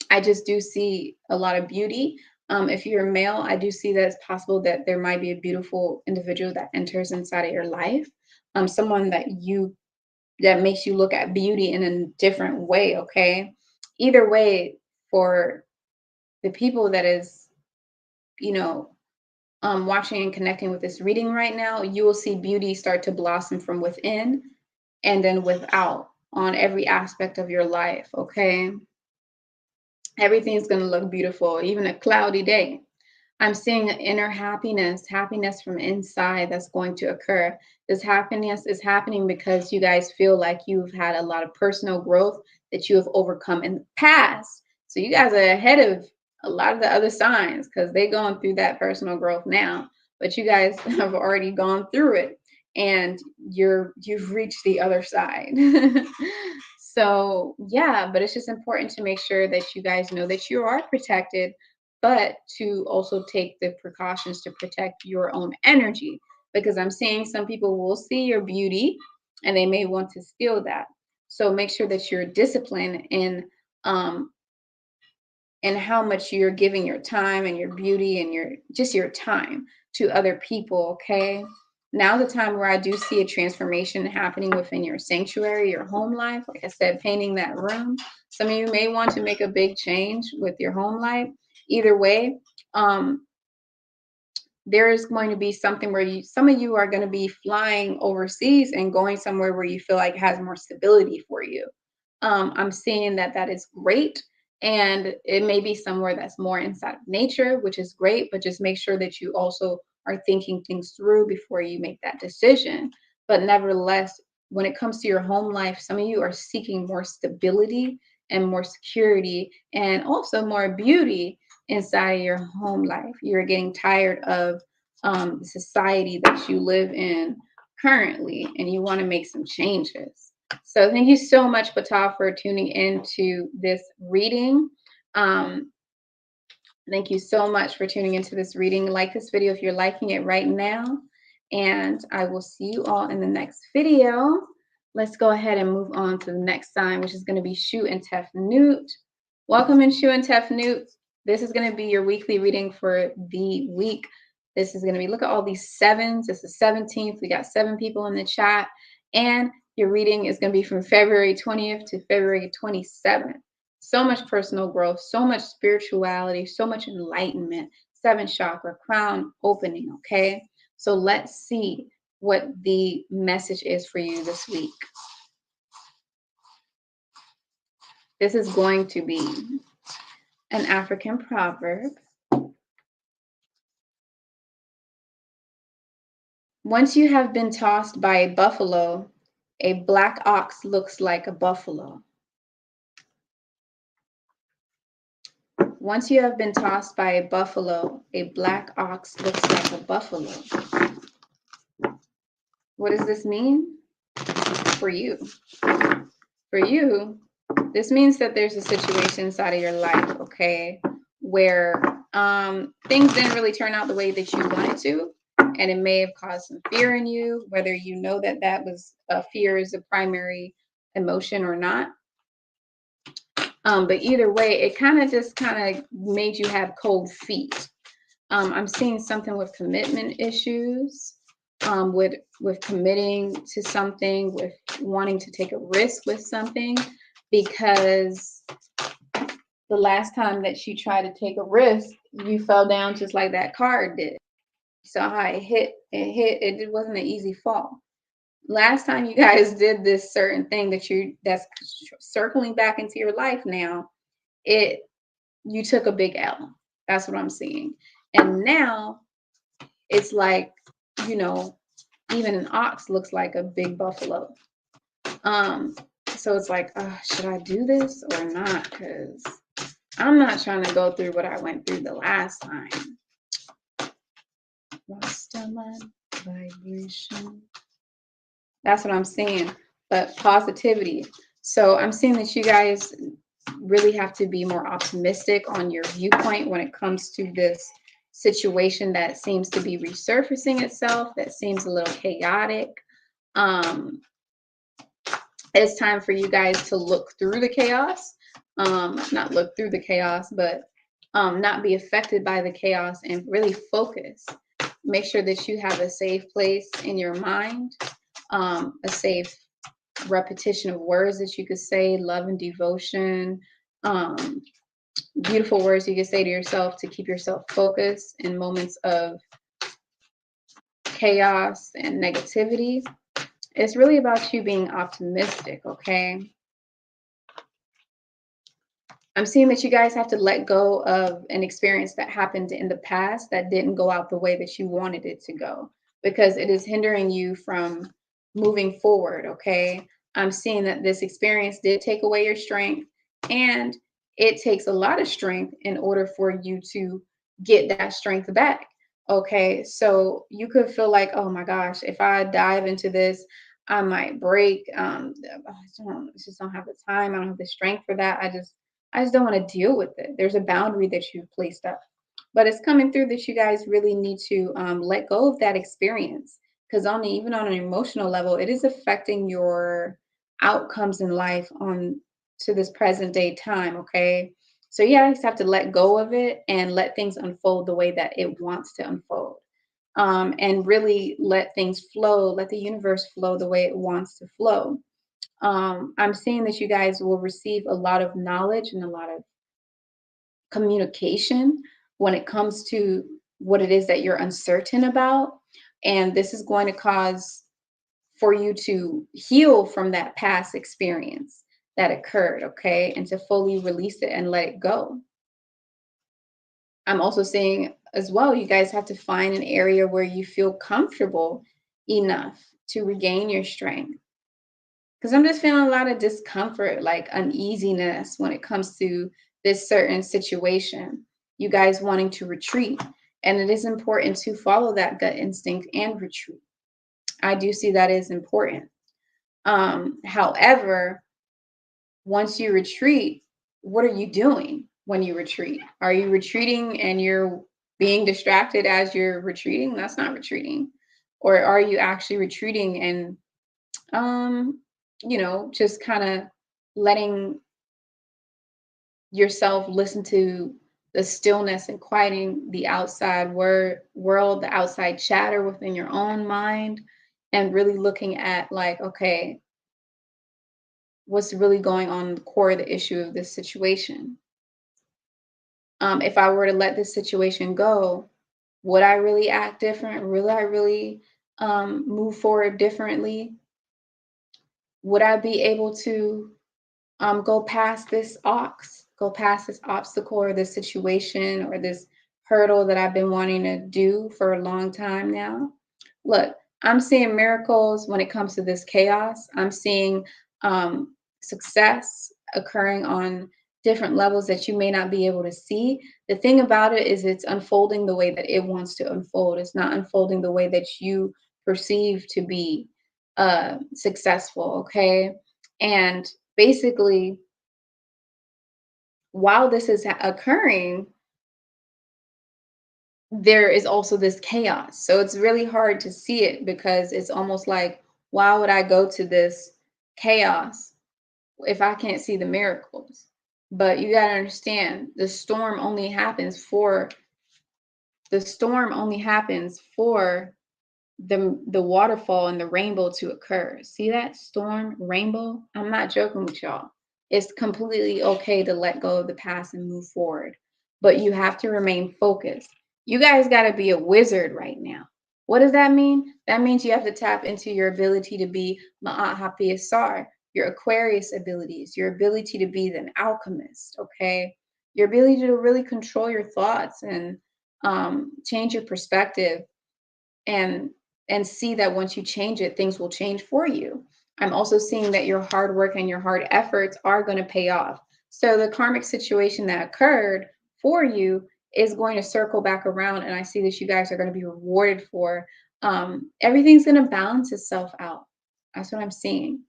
I just do see a lot of beauty. If you're a male, I do see that it's possible that there might be a beautiful individual that enters inside of your life. Someone that makes you look at beauty in a different way. Okay. Either way, for the people that is, you know, watching and connecting with this reading right now, you will see beauty start to blossom from within and then without on every aspect of your life. Okay. Everything's going to look beautiful, even a cloudy day. I'm seeing an inner happiness, happiness from inside that's going to occur. This happiness is happening because you guys feel like you've had a lot of personal growth that you have overcome in the past. So you guys are ahead of a lot of the other signs because they're going through that personal growth now. But you guys have already gone through it, and you've reached the other side. So yeah, but it's just important to make sure that you guys know that you are protected, but to also take the precautions to protect your own energy, because I'm seeing some people will see your beauty and they may want to steal that. So make sure that you're disciplined um in how much you're giving your time and your beauty and your time to other people. Okay. Now's the time where I do see a transformation happening within your sanctuary, your home life. Like I said, painting that room. Some of you may want to make a big change with your home life. Either way, there is going to be something where some of you are going to be flying overseas and going somewhere where you feel like has more stability for you. I'm seeing that is great. And it may be somewhere that's more inside of nature, which is great, but just make sure that you also are thinking things through before you make that decision. But nevertheless, when it comes to your home life, some of you are seeking more stability and more security and also more beauty inside of your home life. You're getting tired of the society that you live in currently, and you want to make some changes. So thank you so much, Ptah, for tuning into this reading. Um, Thank you so much for tuning into this reading. Like this video if you're liking it right now. And I will see you all in the next video. Let's go ahead and move on to the next sign, which is going to be Shu and Tefnut. Welcome in, Shu and Tefnut. This is going to be your weekly reading for the week. This is going to be, look at all these sevens. This is 17th. We got 7 people in the chat. And your reading is going to be from February 20th to February 27th. So much personal growth, so much spirituality, so much enlightenment, 7th chakra, crown opening, okay? So let's see what the message is for you this week. This is going to be an African proverb. Once you have been tossed by a buffalo, a black ox looks like a buffalo. Once you have been tossed by a buffalo, a black ox looks like a buffalo. What does this mean for you? For you, this means that there's a situation inside of your life, okay, where things didn't really turn out the way that you wanted to, and it may have caused some fear in you, whether you know that was fear is a primary emotion or not. But either way, it kind of made you have cold feet. I'm seeing something with commitment issues, with committing to something, with wanting to take a risk with something, because the last time that you tried to take a risk, you fell down just like that card did. So how it wasn't an easy fall. Last time you guys did this certain thing that's circling back into your life now, you took a big L. That's what I'm seeing. And now it's like, even an ox looks like a big buffalo. So it's like, should I do this or not? Because I'm not trying to go through what I went through the last time. Rastaman vibration. That's what I'm seeing. But positivity. So I'm seeing that you guys really have to be more optimistic on your viewpoint when it comes to this situation that seems to be resurfacing itself, that seems a little chaotic. It's time for you guys to look through the chaos, not look through the chaos, but not be affected by the chaos and really focus. Make sure that you have a safe place in your mind, a safe repetition of words that you could say, love and devotion, beautiful words you could say to yourself to keep yourself focused in moments of chaos and negativity. It's really about you being optimistic, okay? I'm seeing that you guys have to let go of an experience that happened in the past that didn't go out the way that you wanted it to go, because it is hindering you from moving forward, okay? I'm seeing that this experience did take away your strength, and it takes a lot of strength in order for you to get that strength back, okay? So you could feel like, oh my gosh, if I dive into this, I might break. I just don't have the time. I don't have the strength for that. I just don't want to deal with it. There's a boundary that you've placed up. But it's coming through that you guys really need to let go of that experience. Because even on an emotional level, it is affecting your outcomes in life to this present day time, okay? So you guys have to let go of it and let things unfold the way that it wants to unfold. and really let things flow, let the universe flow the way it wants to flow. I'm seeing that you guys will receive a lot of knowledge and a lot of communication when it comes to what it is that you're uncertain about. And this is going to cause for you to heal from that past experience that occurred, okay? And to fully release it and let it go. I'm also saying as well, you guys have to find an area where you feel comfortable enough to regain your strength. Because I'm just feeling a lot of discomfort, like uneasiness when it comes to this certain situation. You guys wanting to retreat. And it is important to follow that gut instinct and retreat. I do see that is important. However, once you retreat, what are you doing when you retreat? Are you retreating and you're being distracted as you're retreating? That's not retreating. Or are you actually retreating and just kind of letting yourself listen to the stillness and quieting the outside world, the outside chatter within your own mind, and really looking at like, okay, what's really going on in the core of the issue of this situation? If I were to let this situation go, would I really act different? Will I really move forward differently? Would I be able to go past go past this obstacle or this situation or this hurdle that I've been wanting to do for a long time now? Look, I'm seeing miracles when it comes to this chaos. I'm seeing success occurring on different levels that you may not be able to see. The thing about it is it's unfolding the way that it wants to unfold. It's not unfolding the way that you perceive to be successful, okay? And basically, while this is occurring, there is also this chaos. So it's really hard to see it because it's almost like, why would I go to this chaos if I can't see the miracles? But you got to understand, the storm only happens for the waterfall and the rainbow to occur. See that storm, rainbow? I'm not joking with y'all. It's completely okay to let go of the past and move forward, but you have to remain focused. You guys got to be a wizard right now. What does that mean? That means you have to tap into your ability to be Ma'at Hapii, your Aquarius abilities, your ability to be an alchemist, okay? Your ability to really control your thoughts and change your perspective and see that once you change it, things will change for you. I'm also seeing that your hard work and your hard efforts are going to pay off. So the karmic situation that occurred for you is going to circle back around, and I see that you guys are going to be rewarded for. Everything's going to balance itself out. That's what I'm seeing.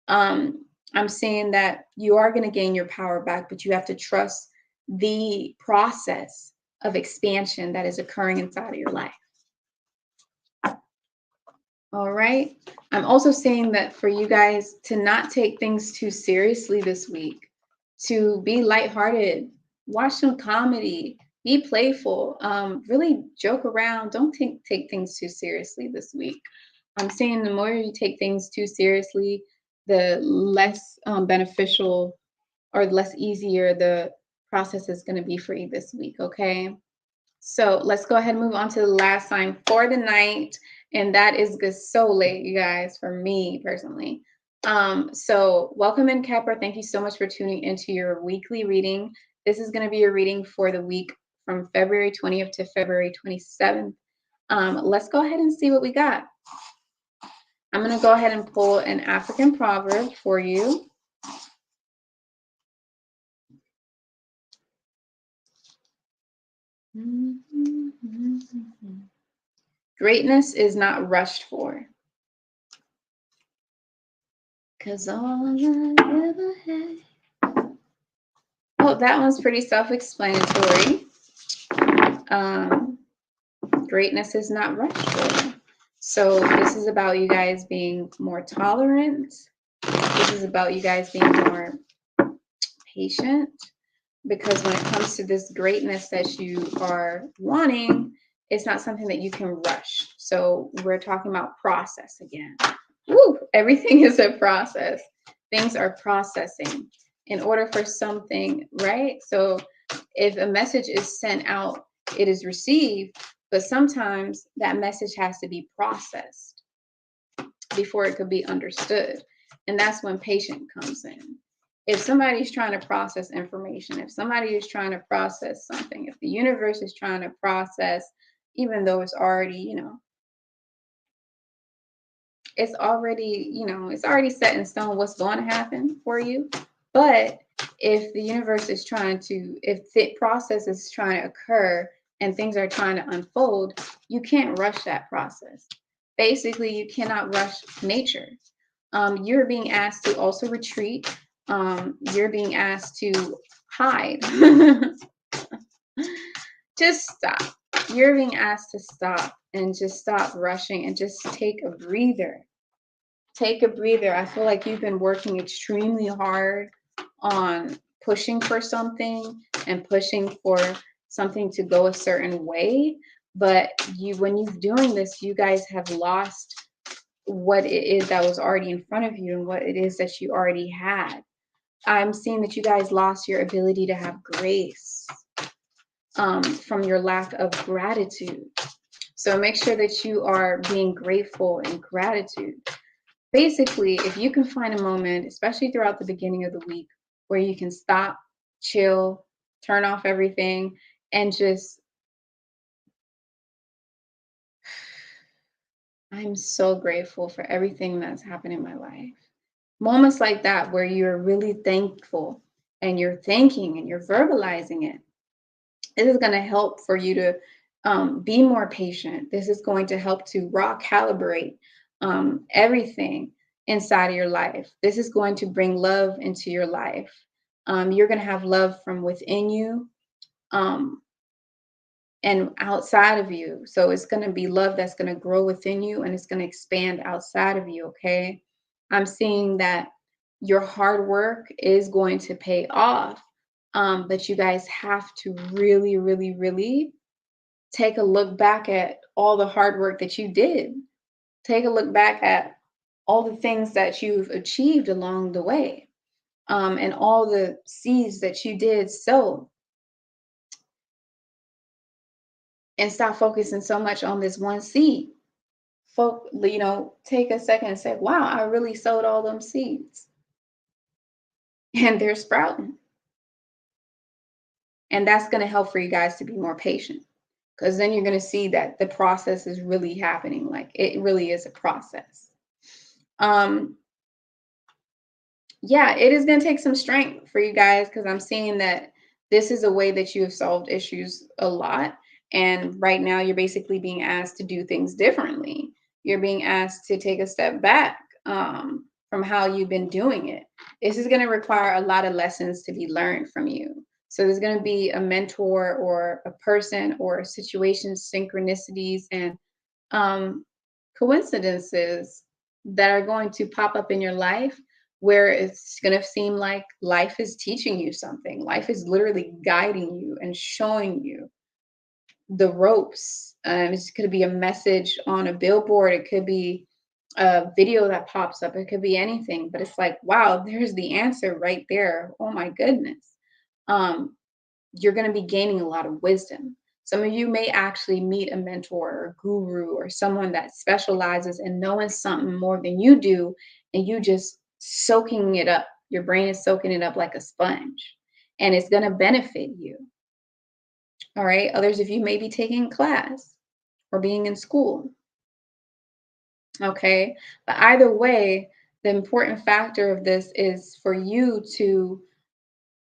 I'm seeing that you are going to gain your power back, but you have to trust the process of expansion that is occurring inside of your life. All right. I'm also saying that for you guys to not take things too seriously this week, to be lighthearted, watch some comedy, be playful, really joke around. Don't take things too seriously this week. I'm saying the more you take things too seriously, the less beneficial or less easier the process is going to be for you this week. Okay. So let's go ahead and move on to the last sign for the night. And that is good. So late, you guys, for me personally. So welcome in, Khepra. Thank you so much for tuning into your weekly reading. This is going to be a reading for the week from February 20th to February 27th. Let's go ahead and see what we got. I'm going to go ahead and pull an African proverb for you. Greatness is not rushed for. Cause all I ever had. Oh, that one's pretty self-explanatory. Greatness is not rushed for. So this is about you guys being more tolerant. This is about you guys being more patient. Because when it comes to this greatness that you are wanting, It's not something that you can rush. So we're talking about process again. Woo, everything is a process. Things are processing in order for something, right? So if a message is sent out, it is received, but sometimes that message has to be processed before it could be understood. And that's when patient comes in. If somebody's trying to process information, if somebody is trying to process something, if the universe is trying to process, even though it's already, it's already set in stone what's going to happen for you. But if the universe is if the process is trying to occur and things are trying to unfold, you can't rush that process. Basically, you cannot rush nature. You're being asked to also retreat. You're being asked to hide. Just stop. You're being asked to stop and just stop rushing and just take a breather. Take a breather. I feel like you've been working extremely hard on pushing for something and pushing for something to go a certain way. But when you're doing this, you guys have lost what it is that was already in front of you and what it is that you already had. I'm seeing that you guys lost your ability to have grace from your lack of gratitude. So make sure that you are being grateful and gratitude. Basically, if you can find a moment, especially throughout the beginning of the week, where you can stop, chill, turn off everything, and just, I'm so grateful for everything that's happened in my life. Moments like that where you're really thankful and you're thinking and you're verbalizing it. This is going to help for you to be more patient. This is going to help to raw calibrate everything inside of your life. This is going to bring love into your life. You're going to have love from within you and outside of you. So it's going to be love that's going to grow within you and it's going to expand outside of you. Okay. I'm seeing that your hard work is going to pay off. But you guys have to really, really, really take a look back at all the hard work that you did. Take a look back at all the things that you've achieved along the way, and all the seeds that you did sow. And stop focusing so much on this one seed. Take a second and say, wow, I really sowed all them seeds. And they're sprouting. And that's going to help for you guys to be more patient. Because then you're going to see that the process is really happening. Like it really is a process. Yeah, it is going to take some strength for you guys because I'm seeing that this is a way that you have solved issues a lot. And right now you're basically being asked to do things differently. You're being asked to take a step back from how you've been doing it. This is going to require a lot of lessons to be learned from you. So there's going to be a mentor or a person or situations, synchronicities, and coincidences that are going to pop up in your life where it's going to seem like life is teaching you something. Life is literally guiding you and showing you the ropes. It's going to be a message on a billboard. It could be a video that pops up. It could be anything, but it's like, wow, there's the answer right there. Oh my goodness. You're going to be gaining a lot of wisdom. Some of you may actually meet a mentor or a guru or someone that specializes in knowing something more than you do, and you just soaking it up. Your brain is soaking it up like a sponge, and it's going to benefit you. All right. Others of you may be taking class or being in school. Okay. But either way, the important factor of this is for you to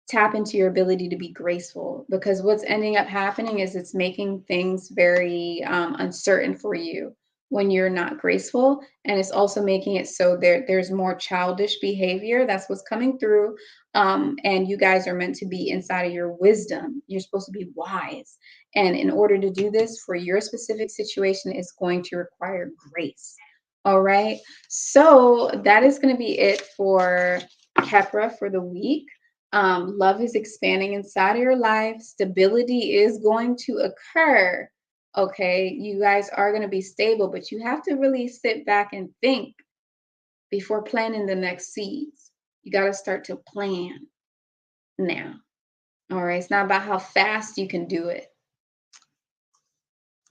tap into your ability to be graceful, because what's ending up happening is it's making things very uncertain for you when you're not graceful, and it's also making it so there's more childish behavior. That's what's coming through, and you guys are meant to be inside of your wisdom. You're supposed to be wise, and in order to do this for your specific situation, it's going to require grace. All right, so that is going to be it for Khepra for the week. Love is expanding inside of your life. Stability is going to occur. Okay, you guys are going to be stable, but you have to really sit back and think before planting the next seeds. You got to start to plan now. All right, it's not about how fast you can do it.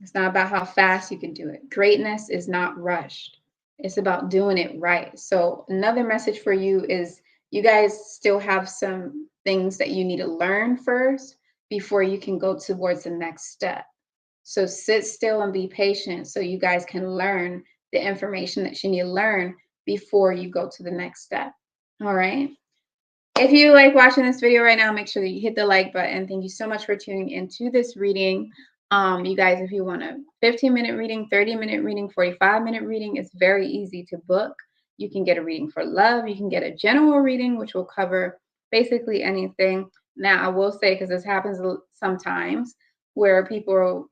It's not about how fast you can do it. Greatness is not rushed. It's about doing it right. So, another message for you is you guys still have some things that you need to learn first before you can go towards the next step. So, sit still and be patient so you guys can learn the information that you need to learn before you go to the next step. All right. If you like watching this video right now, make sure that you hit the like button. Thank you so much for tuning into this reading. You guys, if you want a 15-minute reading, 30-minute reading, 45-minute reading, it's very easy to book. You can get a reading for love. You can get a general reading, which will cover basically anything. Now, I will say, because this happens sometimes, where people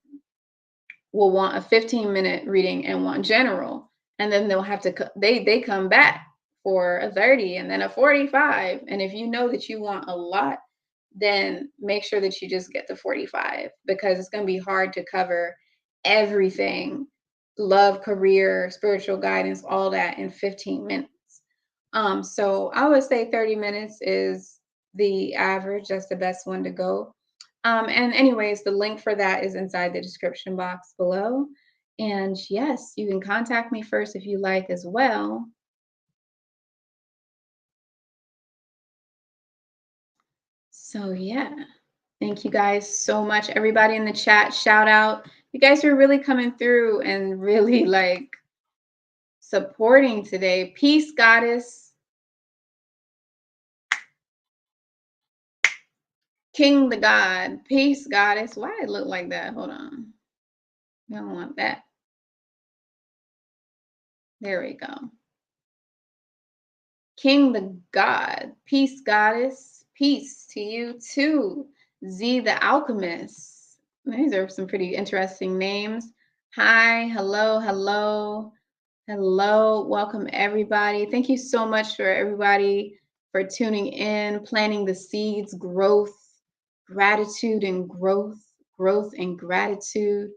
will want a 15-minute reading and want general, and then they'll have to they come back for a 30 and then a 45. And if you know that you want a lot, then make sure that you just get the 45, because it's going to be hard to cover everything, love, career, spiritual guidance, all that in 15 minutes. So I would say 30 minutes is the average. That's the best one to go. And anyways, the link for that is inside the description box below. And yes, you can contact me first if you like as well. So yeah, thank you guys so much. Everybody in the chat, shout out. You guys are really coming through and really like supporting today. Peace, goddess. King the God. Peace, goddess. Why it look like that? Hold on. We don't want that. There we go. King the God. Peace, goddess. Peace to you too. Z the Alchemist. These are some pretty interesting names. Hi, hello, hello, hello. Welcome, everybody. Thank you so much for everybody for tuning in, planting the seeds, growth, gratitude, and growth and gratitude.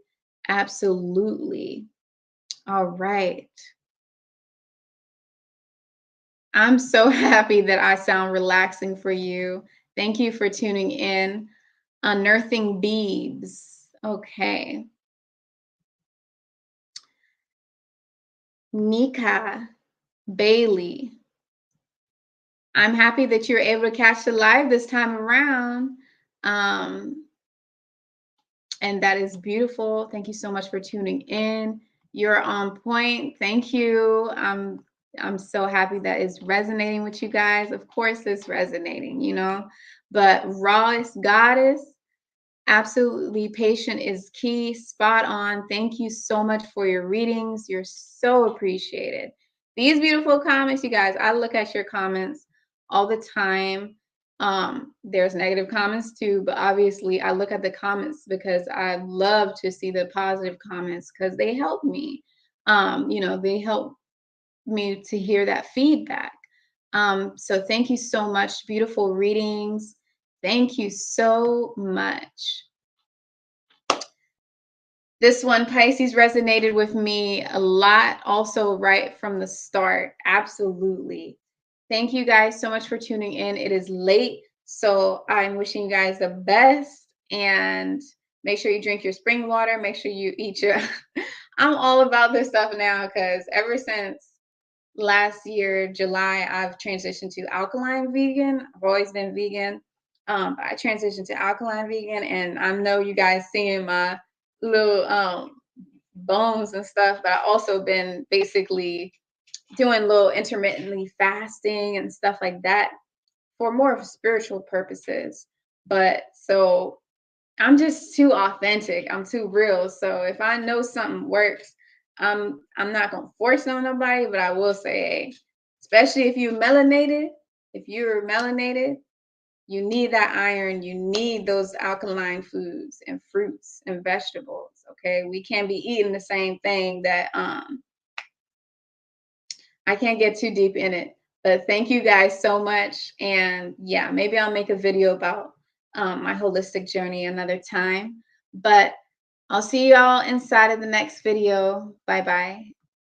Absolutely. All right. I'm so happy that I sound relaxing for you. Thank you for tuning in. Unearthing Beads. Okay. Nika Bailey. I'm happy that you're able to catch the live this time around. And that is beautiful. Thank you so much for tuning in. You're on point. Thank you. I'm so happy that it's resonating with you guys. Of course, it's resonating, you know. But rawest goddess, absolutely patient is key. Spot on. Thank you so much for your readings. You're so appreciated. These beautiful comments, you guys, I look at your comments all the time. There's negative comments too, but obviously I look at the comments because I love to see the positive comments because they help me. You know, they help me to hear that feedback. So thank you so much. Beautiful readings. Thank you so much. This one, Pisces, resonated with me a lot, also right from the start. Absolutely. Thank you guys so much for tuning in. It is late, so I'm wishing you guys the best. And make sure you drink your spring water. Make sure you eat your. I'm all about this stuff now because ever since last year, July, I've transitioned to alkaline vegan. I've always been vegan. I transitioned to alkaline vegan, and I know you guys seeing my little bones and stuff, but I also been basically doing little intermittently fasting and stuff like that for more of spiritual purposes. But so I'm just too authentic. I'm too real. So if I know something works, I'm not gonna force it on nobody, but I will say, hey, especially if you're melanated, you need that iron. You need those alkaline foods and fruits and vegetables. Okay, we can't be eating the same thing that I can't get too deep in it. But thank you guys so much. And yeah, maybe I'll make a video about my holistic journey another time. But I'll see you all inside of the next video. Bye bye.